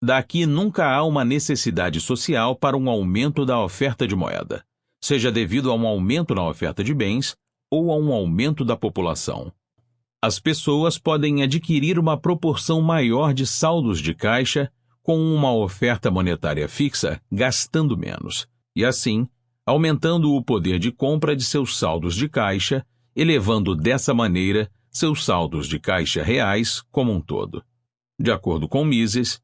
Daqui nunca há uma necessidade social para um aumento da oferta de moeda, seja devido a um aumento na oferta de bens ou a um aumento da população. As pessoas podem adquirir uma proporção maior de saldos de caixa com uma oferta monetária fixa, gastando menos, e assim, aumentando o poder de compra de seus saldos de caixa, elevando dessa maneira seus saldos de caixa reais como um todo. De acordo com Mises,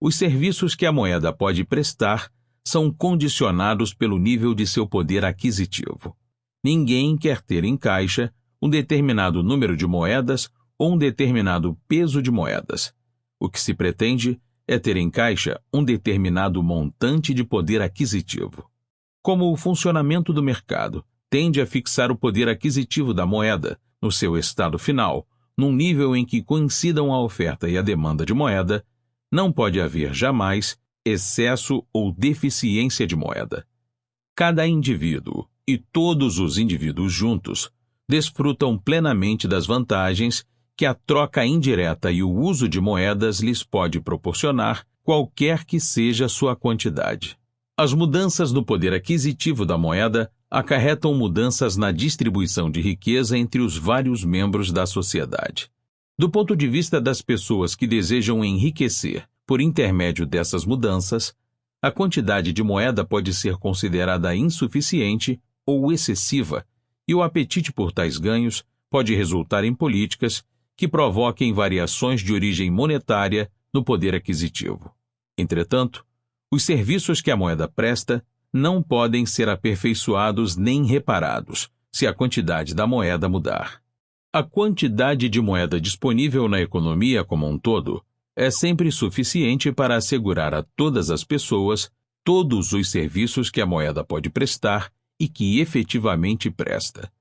os serviços que a moeda pode prestar são condicionados pelo nível de seu poder aquisitivo. Ninguém quer ter em caixa um determinado número de moedas ou um determinado peso de moedas. O que se pretende é ter em caixa um determinado montante de poder aquisitivo. Como o funcionamento do mercado tende a fixar o poder aquisitivo da moeda no seu estado final, num nível em que coincidam a oferta e a demanda de moeda, não pode haver jamais excesso ou deficiência de moeda. Cada indivíduo, e todos os indivíduos juntos, desfrutam plenamente das vantagens que a troca indireta e o uso de moedas lhes pode proporcionar, qualquer que seja sua quantidade. As mudanças no poder aquisitivo da moeda acarretam mudanças na distribuição de riqueza entre os vários membros da sociedade. Do ponto de vista das pessoas que desejam enriquecer por intermédio dessas mudanças, a quantidade de moeda pode ser considerada insuficiente ou excessiva, e o apetite por tais ganhos pode resultar em políticas que provoquem variações de origem monetária no poder aquisitivo. Entretanto, os serviços que a moeda presta não podem ser aperfeiçoados nem reparados se a quantidade da moeda mudar. A quantidade de moeda disponível na economia como um todo é sempre suficiente para assegurar a todas as pessoas todos os serviços que a moeda pode prestar e que efetivamente presta.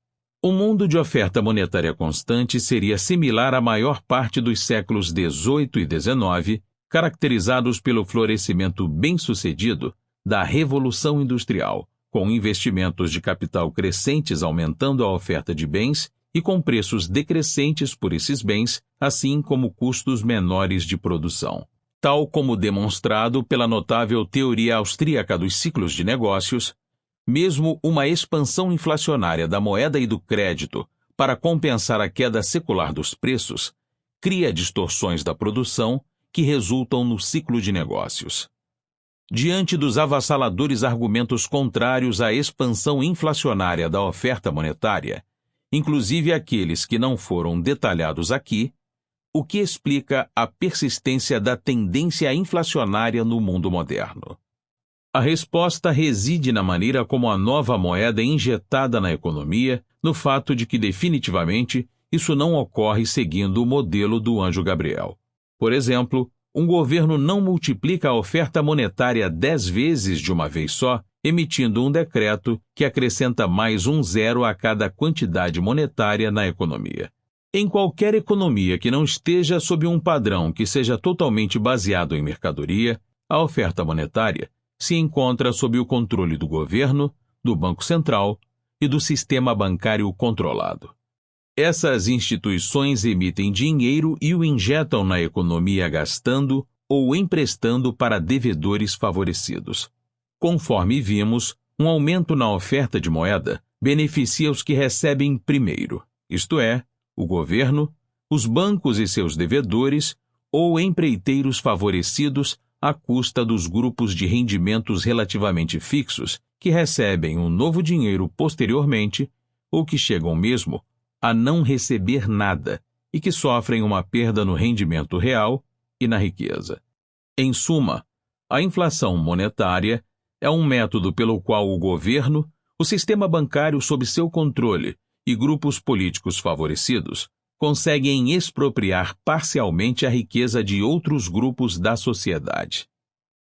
Um mundo de oferta monetária constante seria similar à maior parte dos séculos XVIII e XIX, caracterizados pelo florescimento bem-sucedido da Revolução Industrial, com investimentos de capital crescentes aumentando a oferta de bens e com preços decrescentes por esses bens, assim como custos menores de produção. Tal como demonstrado pela notável teoria austríaca dos ciclos de negócios, mesmo uma expansão inflacionária da moeda e do crédito para compensar a queda secular dos preços, cria distorções da produção que resultam no ciclo de negócios. Diante dos avassaladores argumentos contrários à expansão inflacionária da oferta monetária, inclusive aqueles que não foram detalhados aqui, o que explica a persistência da tendência inflacionária no mundo moderno. A resposta reside na maneira como a nova moeda é injetada na economia, no fato de que definitivamente isso não ocorre seguindo o modelo do anjo Gabriel. Por exemplo, um governo não multiplica a oferta monetária 10 vezes de uma vez só, emitindo um decreto que acrescenta mais um zero a cada quantidade monetária na economia. Em qualquer economia que não esteja sob um padrão que seja totalmente baseado em mercadoria, a oferta monetária se encontra sob o controle do governo, do Banco Central e do sistema bancário controlado. Essas instituições emitem dinheiro e o injetam na economia gastando ou emprestando para devedores favorecidos. Conforme vimos, um aumento na oferta de moeda beneficia os que recebem primeiro, isto é, o governo, os bancos e seus devedores ou empreiteiros favorecidos à custa dos grupos de rendimentos relativamente fixos que recebem um novo dinheiro posteriormente ou que chegam mesmo a não receber nada e que sofrem uma perda no rendimento real e na riqueza. Em suma, a inflação monetária é um método pelo qual o governo, o sistema bancário sob seu controle e grupos políticos favorecidos conseguem expropriar parcialmente a riqueza de outros grupos da sociedade.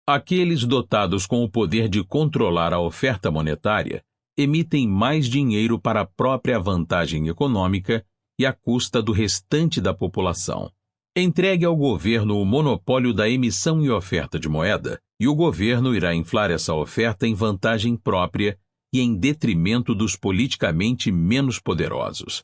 Aqueles dotados com o poder de controlar a oferta monetária emitem mais dinheiro para a própria vantagem econômica e à custa do restante da população. Entregue ao governo o monopólio da emissão e oferta de moeda, e o governo irá inflar essa oferta em vantagem própria e em detrimento dos politicamente menos poderosos.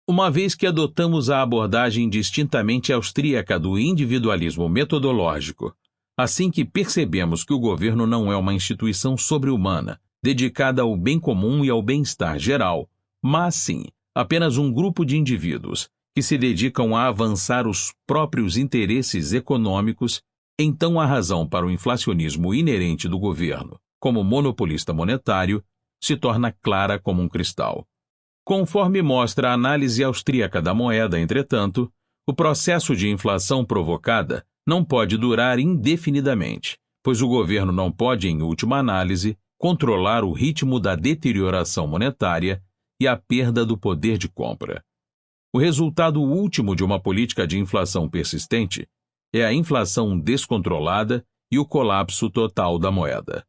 Uma vez que adotamos a abordagem distintamente austríaca do individualismo metodológico, assim que percebemos que o governo não é uma instituição sobre-humana, dedicada ao bem comum e ao bem-estar geral, mas sim apenas um grupo de indivíduos que se dedicam a avançar os próprios interesses econômicos, então a razão para o inflacionismo inerente do governo, como monopolista monetário, se torna clara como um cristal. Conforme mostra a análise austríaca da moeda, entretanto, o processo de inflação provocada não pode durar indefinidamente, pois o governo não pode, em última análise, controlar o ritmo da deterioração monetária e a perda do poder de compra. O resultado último de uma política de inflação persistente é a inflação descontrolada e o colapso total da moeda.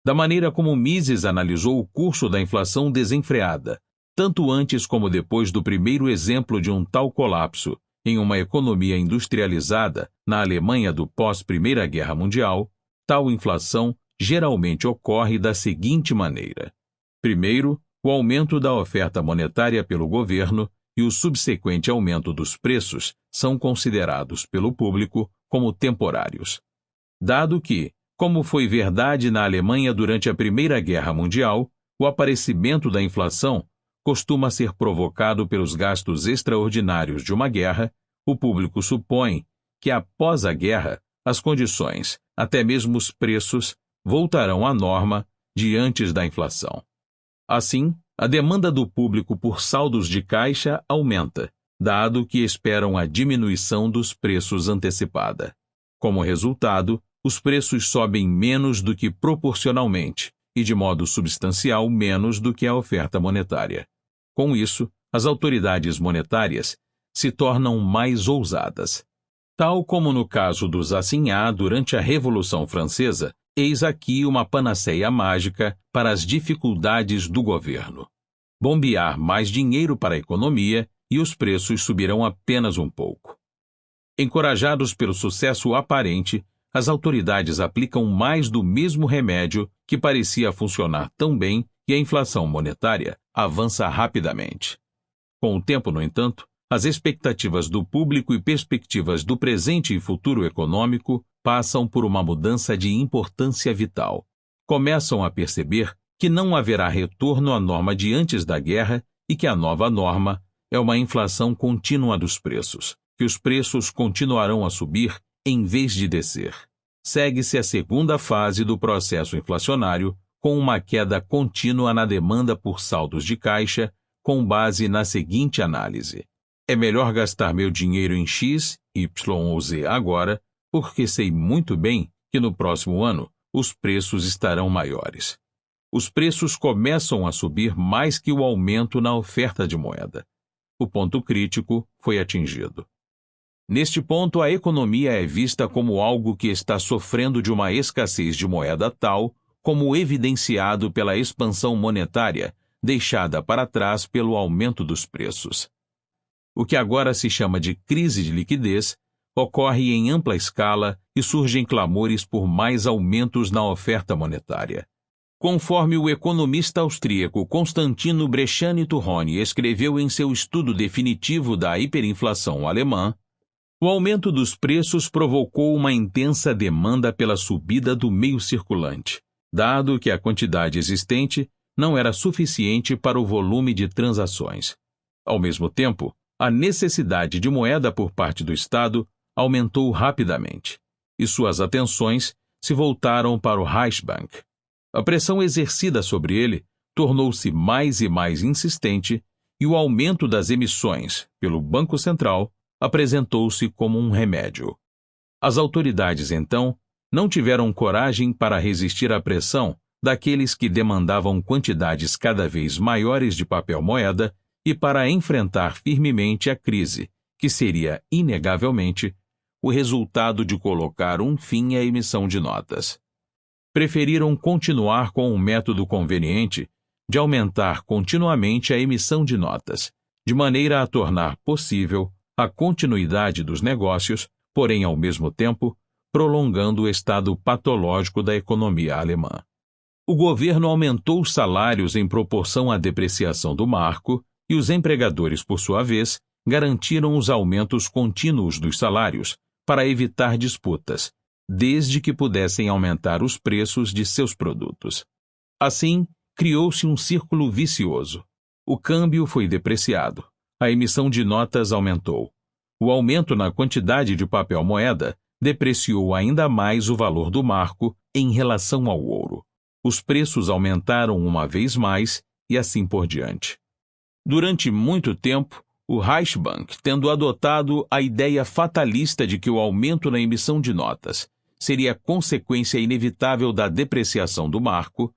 Da maneira como Mises analisou o curso da inflação desenfreada, tanto antes como depois do primeiro exemplo de um tal colapso em uma economia industrializada na Alemanha do pós-Primeira Guerra Mundial, tal inflação geralmente ocorre da seguinte maneira. Primeiro, o aumento da oferta monetária pelo governo e o subsequente aumento dos preços são considerados pelo público como temporários. Dado que, como foi verdade na Alemanha durante a Primeira Guerra Mundial, o aparecimento da inflação costuma ser provocado pelos gastos extraordinários de uma guerra, o público supõe que após a guerra, as condições, até mesmo os preços, voltarão à norma de antes da inflação. Assim, a demanda do público por saldos de caixa aumenta, dado que esperam a diminuição dos preços antecipada. Como resultado, os preços sobem menos do que proporcionalmente e de modo substancial menos do que a oferta monetária. Com isso, as autoridades monetárias se tornam mais ousadas. Tal como no caso dos assignats durante a Revolução Francesa, eis aqui uma panaceia mágica para as dificuldades do governo. Bombear mais dinheiro para a economia e os preços subirão apenas um pouco. Encorajados pelo sucesso aparente, as autoridades aplicam mais do mesmo remédio que parecia funcionar tão bem e a inflação monetária avança rapidamente. Com o tempo, no entanto, as expectativas do público e perspectivas do presente e futuro econômico passam por uma mudança de importância vital. Começam a perceber que não haverá retorno à norma de antes da guerra e que a nova norma é uma inflação contínua dos preços, que os preços continuarão a subir em vez de descer. Segue-se a segunda fase do processo inflacionário, com uma queda contínua na demanda por saldos de caixa, com base na seguinte análise. É melhor gastar meu dinheiro em X, Y ou Z agora, porque sei muito bem que no próximo ano os preços estarão maiores. Os preços começam a subir mais que o aumento na oferta de moeda. O ponto crítico foi atingido. Neste ponto, a economia é vista como algo que está sofrendo de uma escassez de moeda tal, como evidenciado pela expansão monetária deixada para trás pelo aumento dos preços. O que agora se chama de crise de liquidez ocorre em ampla escala e surgem clamores por mais aumentos na oferta monetária. Conforme o economista austríaco Constantino Brechani-Turroni escreveu em seu estudo definitivo da hiperinflação alemã, o aumento dos preços provocou uma intensa demanda pela subida do meio circulante, dado que a quantidade existente não era suficiente para o volume de transações. Ao mesmo tempo, a necessidade de moeda por parte do Estado aumentou rapidamente, e suas atenções se voltaram para o Reichsbank. A pressão exercida sobre ele tornou-se mais e mais insistente e o aumento das emissões pelo Banco Central apresentou-se como um remédio. As autoridades, então, não tiveram coragem para resistir à pressão daqueles que demandavam quantidades cada vez maiores de papel-moeda e para enfrentar firmemente a crise, que seria, inegavelmente, o resultado de colocar um fim à emissão de notas. Preferiram continuar com o método conveniente de aumentar continuamente a emissão de notas, de maneira a tornar possível a continuidade dos negócios, porém, ao mesmo tempo, prolongando o estado patológico da economia alemã. O governo aumentou os salários em proporção à depreciação do marco e os empregadores, por sua vez, garantiram os aumentos contínuos dos salários para evitar disputas, desde que pudessem aumentar os preços de seus produtos. Assim, criou-se um círculo vicioso. O câmbio foi depreciado, a emissão de notas aumentou. O aumento na quantidade de papel-moeda depreciou ainda mais o valor do marco em relação ao ouro. Os preços aumentaram uma vez mais e assim por diante. Durante muito tempo, o Reichsbank, tendo adotado a ideia fatalista de que o aumento na emissão de notas seria consequência inevitável da depreciação do marco,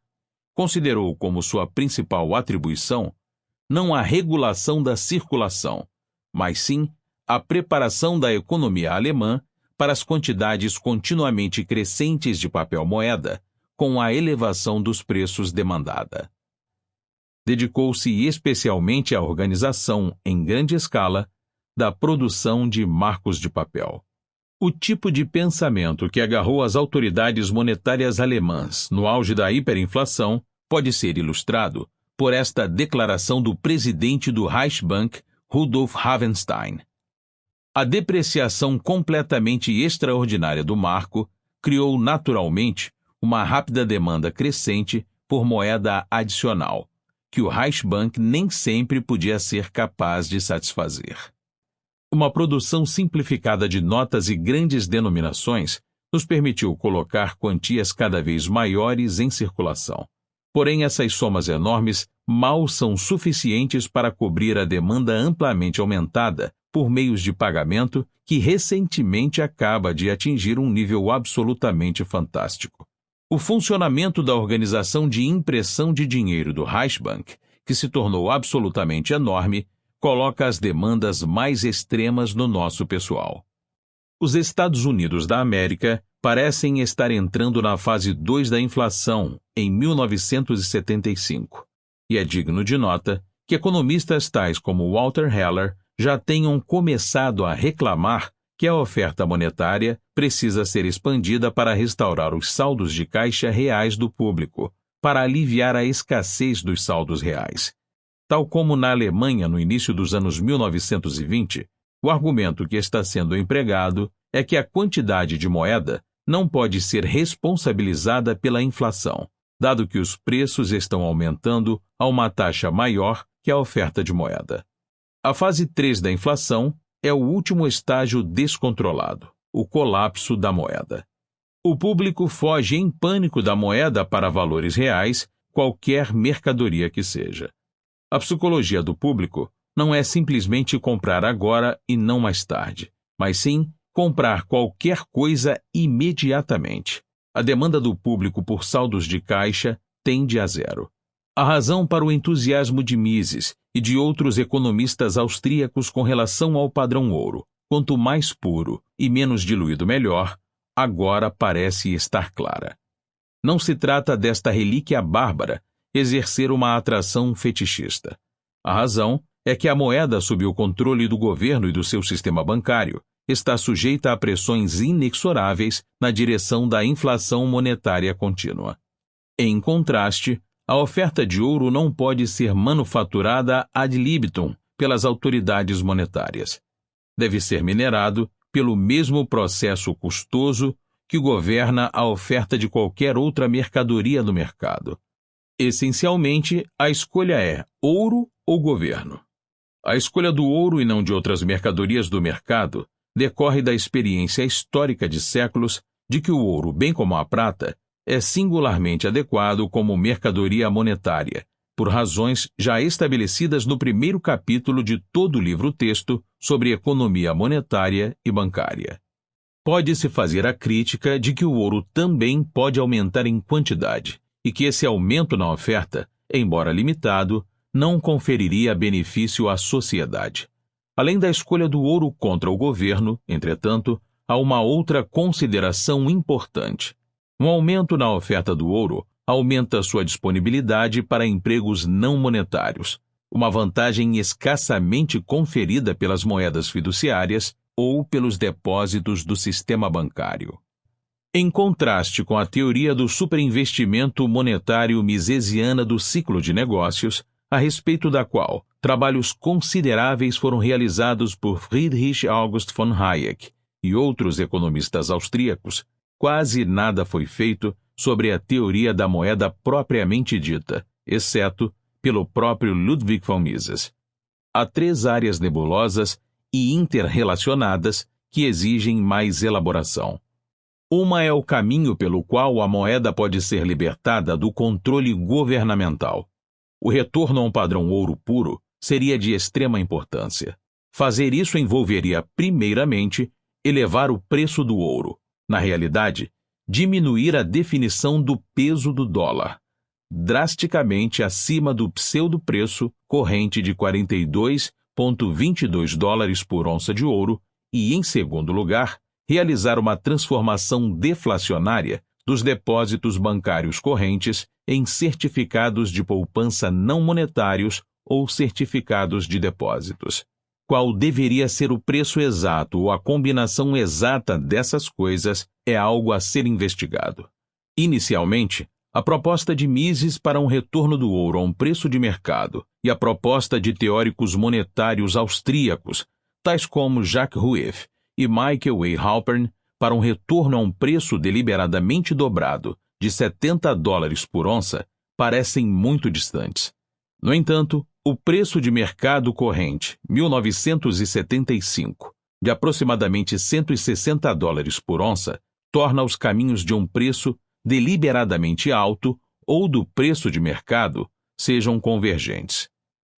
considerou como sua principal atribuição não a regulação da circulação, mas sim a preparação da economia alemã para as quantidades continuamente crescentes de papel-moeda, com a elevação dos preços demandada. Dedicou-se especialmente à organização, em grande escala, da produção de marcos de papel. O tipo de pensamento que agarrou as autoridades monetárias alemãs no auge da hiperinflação pode ser ilustrado por esta declaração do presidente do Reichsbank, Rudolf Havenstein. A depreciação completamente extraordinária do marco criou naturalmente uma rápida demanda crescente por moeda adicional, que o Reichsbank nem sempre podia ser capaz de satisfazer. Uma produção simplificada de notas e grandes denominações nos permitiu colocar quantias cada vez maiores em circulação. Porém, essas somas enormes mal são suficientes para cobrir a demanda amplamente aumentada por meios de pagamento que recentemente acaba de atingir um nível absolutamente fantástico. O funcionamento da organização de impressão de dinheiro do Reichsbank, que se tornou absolutamente enorme, coloca as demandas mais extremas no nosso pessoal. Os Estados Unidos da América parecem estar entrando na fase 2 da inflação em 1975, e é digno de nota que economistas tais como Walter Heller já tenham começado a reclamar que a oferta monetária precisa ser expandida para restaurar os saldos de caixa reais do público, para aliviar a escassez dos saldos reais. Tal como na Alemanha no início dos anos 1920, o argumento que está sendo empregado é que a quantidade de moeda não pode ser responsabilizada pela inflação, dado que os preços estão aumentando a uma taxa maior que a oferta de moeda. A fase 3 da inflação é o último estágio descontrolado, o colapso da moeda. O público foge em pânico da moeda para valores reais, qualquer mercadoria que seja. A psicologia do público não é simplesmente comprar agora e não mais tarde, mas sim comprar qualquer coisa imediatamente. A demanda do público por saldos de caixa tende a zero. A razão para o entusiasmo de Mises e de outros economistas austríacos com relação ao padrão ouro, quanto mais puro e menos diluído melhor, agora parece estar clara. Não se trata desta relíquia bárbara exercer uma atração fetichista. A razão é que a moeda sob o controle do governo e do seu sistema bancário está sujeita a pressões inexoráveis na direção da inflação monetária contínua. Em contraste, a oferta de ouro não pode ser manufaturada ad libitum pelas autoridades monetárias. Deve ser minerado pelo mesmo processo custoso que governa a oferta de qualquer outra mercadoria no mercado. Essencialmente, a escolha é ouro ou governo. A escolha do ouro e não de outras mercadorias do mercado decorre da experiência histórica de séculos de que o ouro, bem como a prata, é singularmente adequado como mercadoria monetária, por razões já estabelecidas no primeiro capítulo de todo o livro-texto sobre economia monetária e bancária. Pode-se fazer a crítica de que o ouro também pode aumentar em quantidade, e que esse aumento na oferta, embora limitado, não conferiria benefício à sociedade. Além da escolha do ouro contra o governo, entretanto, há uma outra consideração importante. Um aumento na oferta do ouro aumenta sua disponibilidade para empregos não monetários, uma vantagem escassamente conferida pelas moedas fiduciárias ou pelos depósitos do sistema bancário. Em contraste com a teoria do superinvestimento monetário misesiana do ciclo de negócios, a respeito da qual trabalhos consideráveis foram realizados por Friedrich August von Hayek e outros economistas austríacos, quase nada foi feito sobre a teoria da moeda propriamente dita, exceto pelo próprio Ludwig von Mises. Há 3 áreas nebulosas e interrelacionadas que exigem mais elaboração. Uma é o caminho pelo qual a moeda pode ser libertada do controle governamental. O retorno a um padrão ouro puro seria de extrema importância. Fazer isso envolveria, primeiramente, elevar o preço do ouro. Na realidade, diminuir a definição do peso do dólar, drasticamente acima do pseudo-preço corrente de 42,22 dólares por onça de ouro e, em segundo lugar, realizar uma transformação deflacionária dos depósitos bancários correntes em certificados de poupança não monetários ou certificados de depósitos. Qual deveria ser o preço exato ou a combinação exata dessas coisas é algo a ser investigado. Inicialmente, a proposta de Mises para um retorno do ouro a um preço de mercado e a proposta de teóricos monetários austríacos, tais como Jacques Rueff e Michael A. Halpern, para um retorno a um preço deliberadamente dobrado de 70 dólares por onça, parecem muito distantes. No entanto, o preço de mercado corrente, 1975, de aproximadamente 160 dólares por onça, torna os caminhos de um preço deliberadamente alto ou do preço de mercado sejam convergentes.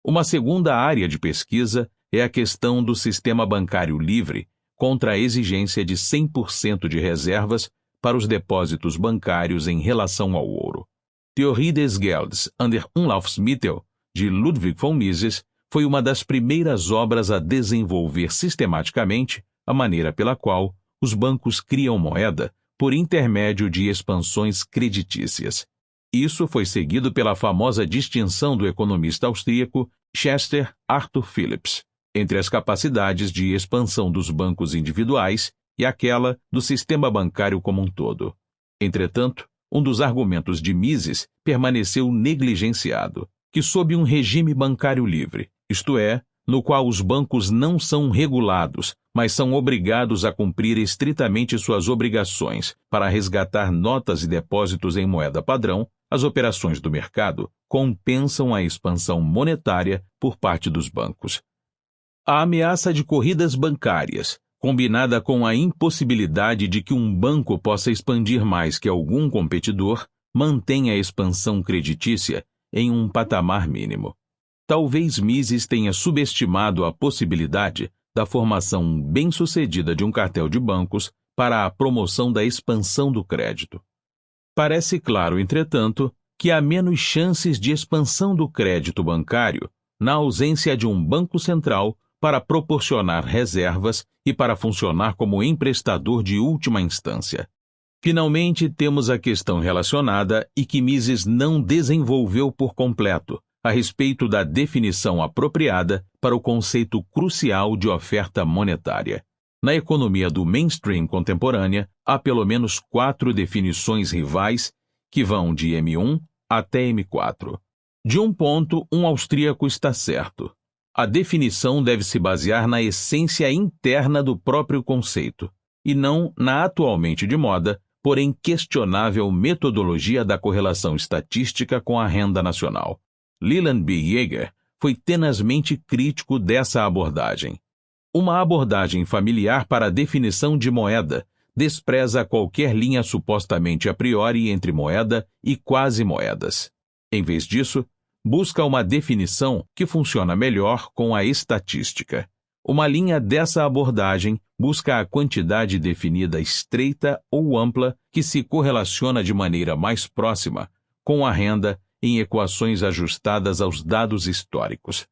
Uma segunda área de pesquisa é a questão do sistema bancário livre contra a exigência de 100% de reservas para os depósitos bancários em relação ao ouro. Theorie des Gelds under Umlaufsmittel, de Ludwig von Mises, foi uma das primeiras obras a desenvolver sistematicamente a maneira pela qual os bancos criam moeda por intermédio de expansões creditícias. Isso foi seguido pela famosa distinção do economista austríaco Chester Arthur Phillips entre as capacidades de expansão dos bancos individuais e aquela do sistema bancário como um todo. Entretanto, um dos argumentos de Mises permaneceu negligenciado, que sob um regime bancário livre, isto é, no qual os bancos não são regulados, mas são obrigados a cumprir estritamente suas obrigações para resgatar notas e depósitos em moeda padrão, as operações do mercado compensam a expansão monetária por parte dos bancos. A ameaça de corridas bancárias, combinada com a impossibilidade de que um banco possa expandir mais que algum competidor, mantém a expansão creditícia em um patamar mínimo. Talvez Mises tenha subestimado a possibilidade da formação bem-sucedida de um cartel de bancos para a promoção da expansão do crédito. Parece claro, entretanto, que há menos chances de expansão do crédito bancário na ausência de um banco central para proporcionar reservas e para funcionar como emprestador de última instância. Finalmente, temos a questão relacionada e que Mises não desenvolveu por completo, a respeito da definição apropriada para o conceito crucial de oferta monetária. Na economia do mainstream contemporânea, há pelo menos 4 definições rivais que vão de M1 até M4. De um ponto, um austríaco está certo. A definição deve se basear na essência interna do próprio conceito, e não na atualmente de moda, porém questionável metodologia da correlação estatística com a renda nacional. Leland B. Yeager foi tenazmente crítico dessa abordagem. Uma abordagem familiar para a definição de moeda despreza qualquer linha supostamente a priori entre moeda e quase-moedas. Em vez disso, busca uma definição que funciona melhor com a estatística. Uma linha dessa abordagem busca a quantidade definida estreita ou ampla que se correlaciona de maneira mais próxima com a renda em equações ajustadas aos dados históricos.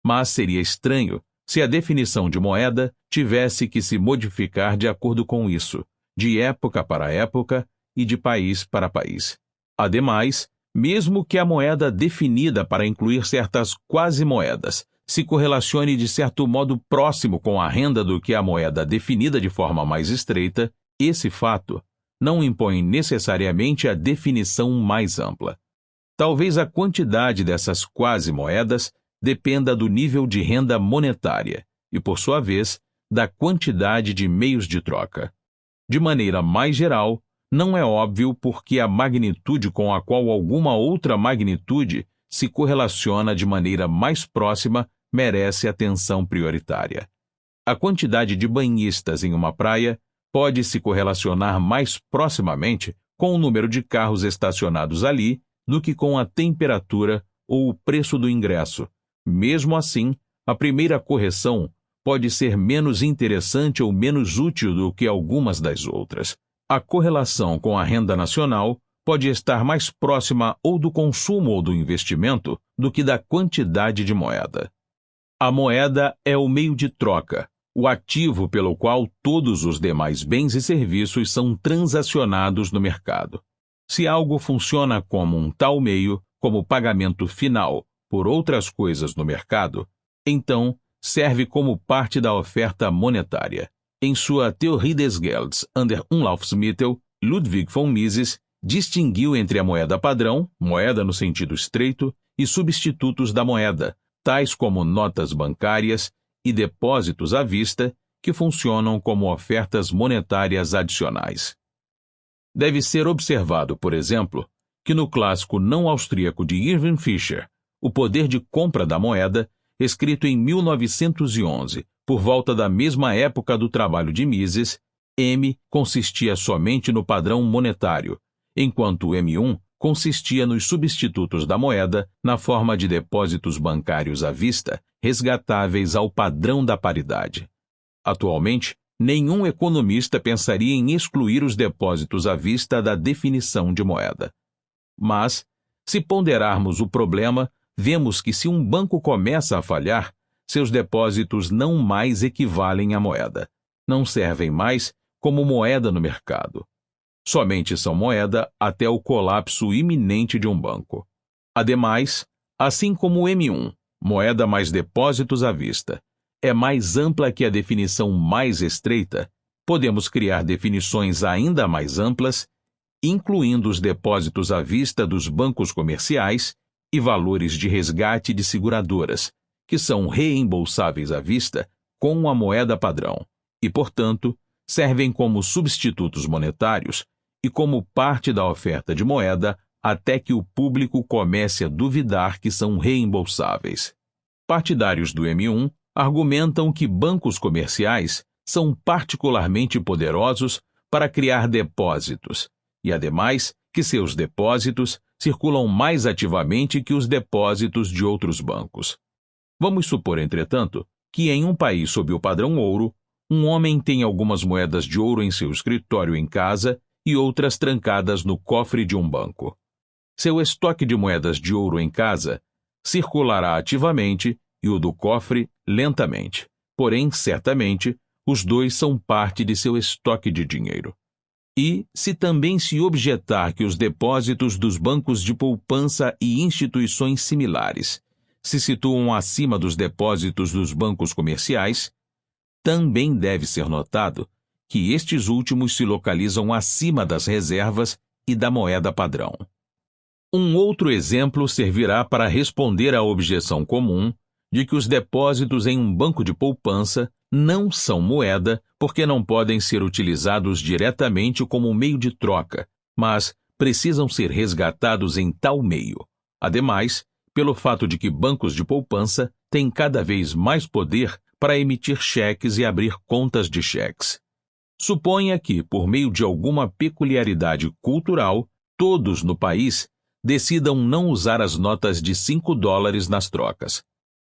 Mas seria estranho se a definição de moeda tivesse que se modificar de acordo com isso, de época para época e de país para país. Ademais, Mesmo que a moeda definida para incluir certas quasi-moedas se correlacione de certo modo próximo com a renda do que a moeda definida de forma mais estreita, esse fato não impõe necessariamente a definição mais ampla. Talvez a quantidade dessas quasi-moedas dependa do nível de renda monetária e, por sua vez, da quantidade de meios de troca. De maneira mais geral, não é óbvio porque a magnitude com a qual alguma outra magnitude se correlaciona de maneira mais próxima merece atenção prioritária. A quantidade de banhistas em uma praia pode se correlacionar mais proximamente com o número de carros estacionados ali do que com a temperatura ou o preço do ingresso. Mesmo assim, a primeira correção pode ser menos interessante ou menos útil do que algumas das outras. A correlação com a renda nacional pode estar mais próxima ou do consumo ou do investimento do que da quantidade de moeda. A moeda é o meio de troca, o ativo pelo qual todos os demais bens e serviços são transacionados no mercado. Se algo funciona como um tal meio, como pagamento final por outras coisas no mercado, então serve como parte da oferta monetária. Em sua Theorie des Gelds under Umlaufsmittel, Ludwig von Mises distinguiu entre a moeda padrão, moeda no sentido estreito, e substitutos da moeda, tais como notas bancárias e depósitos à vista, que funcionam como ofertas monetárias adicionais. Deve ser observado, por exemplo, que no clássico não austríaco de Irving Fischer, O Poder de Compra da Moeda, escrito em 1911, por volta da mesma época do trabalho de Mises, M consistia somente no padrão monetário, enquanto o M1 consistia nos substitutos da moeda na forma de depósitos bancários à vista, resgatáveis ao padrão da paridade. Atualmente, nenhum economista pensaria em excluir os depósitos à vista da definição de moeda. Mas, se ponderarmos o problema, vemos que se um banco começa a falhar, seus depósitos não mais equivalem à moeda. Não servem mais como moeda no mercado. Somente são moeda até o colapso iminente de um banco. Ademais, assim como o M1, moeda mais depósitos à vista, é mais ampla que a definição mais estreita, podemos criar definições ainda mais amplas, incluindo os depósitos à vista dos bancos comerciais e valores de resgate de seguradoras, que são reembolsáveis à vista com a moeda padrão e, portanto, servem como substitutos monetários e como parte da oferta de moeda até que o público comece a duvidar que são reembolsáveis. Partidários do M1 argumentam que bancos comerciais são particularmente poderosos para criar depósitos e, ademais, que seus depósitos circulam mais ativamente que os depósitos de outros bancos. Vamos supor, entretanto, que em um país sob o padrão ouro, um homem tem algumas moedas de ouro em seu escritório em casa e outras trancadas no cofre de um banco. Seu estoque de moedas de ouro em casa circulará ativamente e o do cofre lentamente. Porém, certamente, os dois são parte de seu estoque de dinheiro. E, se também se objetar que os depósitos dos bancos de poupança e instituições similares se situam acima dos depósitos dos bancos comerciais, também deve ser notado que estes últimos se localizam acima das reservas e da moeda padrão. Um outro exemplo servirá para responder à objeção comum de que os depósitos em um banco de poupança não são moeda porque não podem ser utilizados diretamente como meio de troca, mas precisam ser resgatados em tal meio. Ademais, pelo fato de que bancos de poupança têm cada vez mais poder para emitir cheques e abrir contas de cheques. Suponha que, por meio de alguma peculiaridade cultural, todos no país decidam não usar as notas de $5 nas trocas.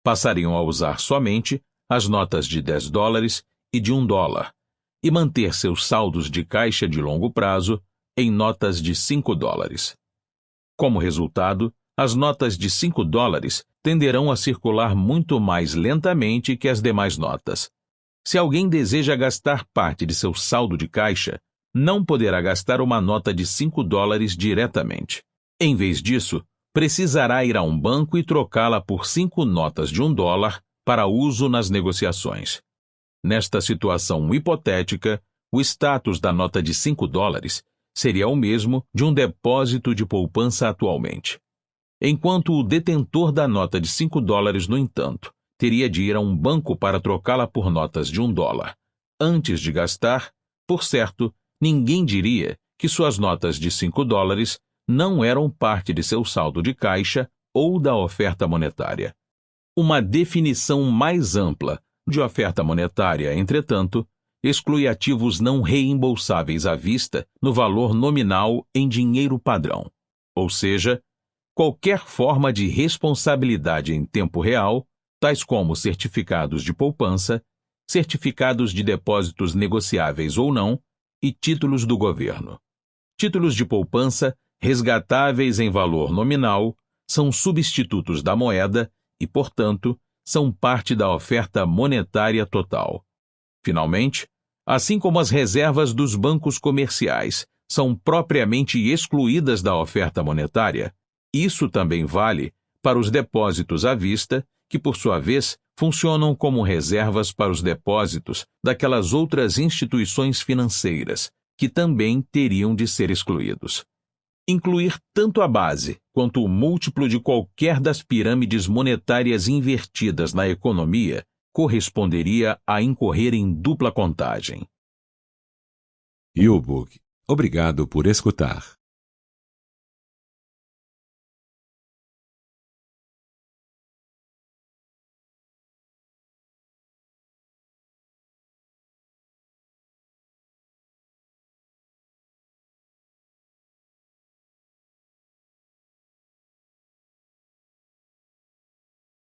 Passariam a usar somente as notas de $10 e de $1, e manter seus saldos de caixa de longo prazo em notas de $5. Como resultado, as notas de $5 tenderão a circular muito mais lentamente que as demais notas. Se alguém deseja gastar parte de seu saldo de caixa, não poderá gastar uma nota de $5 diretamente. Em vez disso, precisará ir a um banco e trocá-la por 5 notas de $1 para uso nas negociações. Nesta situação hipotética, o status da nota de $5 seria o mesmo de um depósito de poupança atualmente. Enquanto o detentor da nota de $5, no entanto, teria de ir a um banco para trocá-la por notas de $1. Antes de gastar, por certo, ninguém diria que suas notas de $5 não eram parte de seu saldo de caixa ou da oferta monetária. Uma definição mais ampla de oferta monetária, entretanto, exclui ativos não reembolsáveis à vista no valor nominal em dinheiro padrão, ou seja, qualquer forma de responsabilidade em tempo real, tais como certificados de poupança, certificados de depósitos negociáveis ou não e títulos do governo. Títulos de poupança resgatáveis em valor nominal são substitutos da moeda e, portanto, são parte da oferta monetária total. Finalmente, assim como as reservas dos bancos comerciais são propriamente excluídas da oferta monetária, isso também vale para os depósitos à vista, que, por sua vez, funcionam como reservas para os depósitos daquelas outras instituições financeiras, que também teriam de ser excluídos. Incluir tanto a base quanto o múltiplo de qualquer das pirâmides monetárias invertidas na economia corresponderia a incorrer em dupla contagem. U-Book. Obrigado por escutar.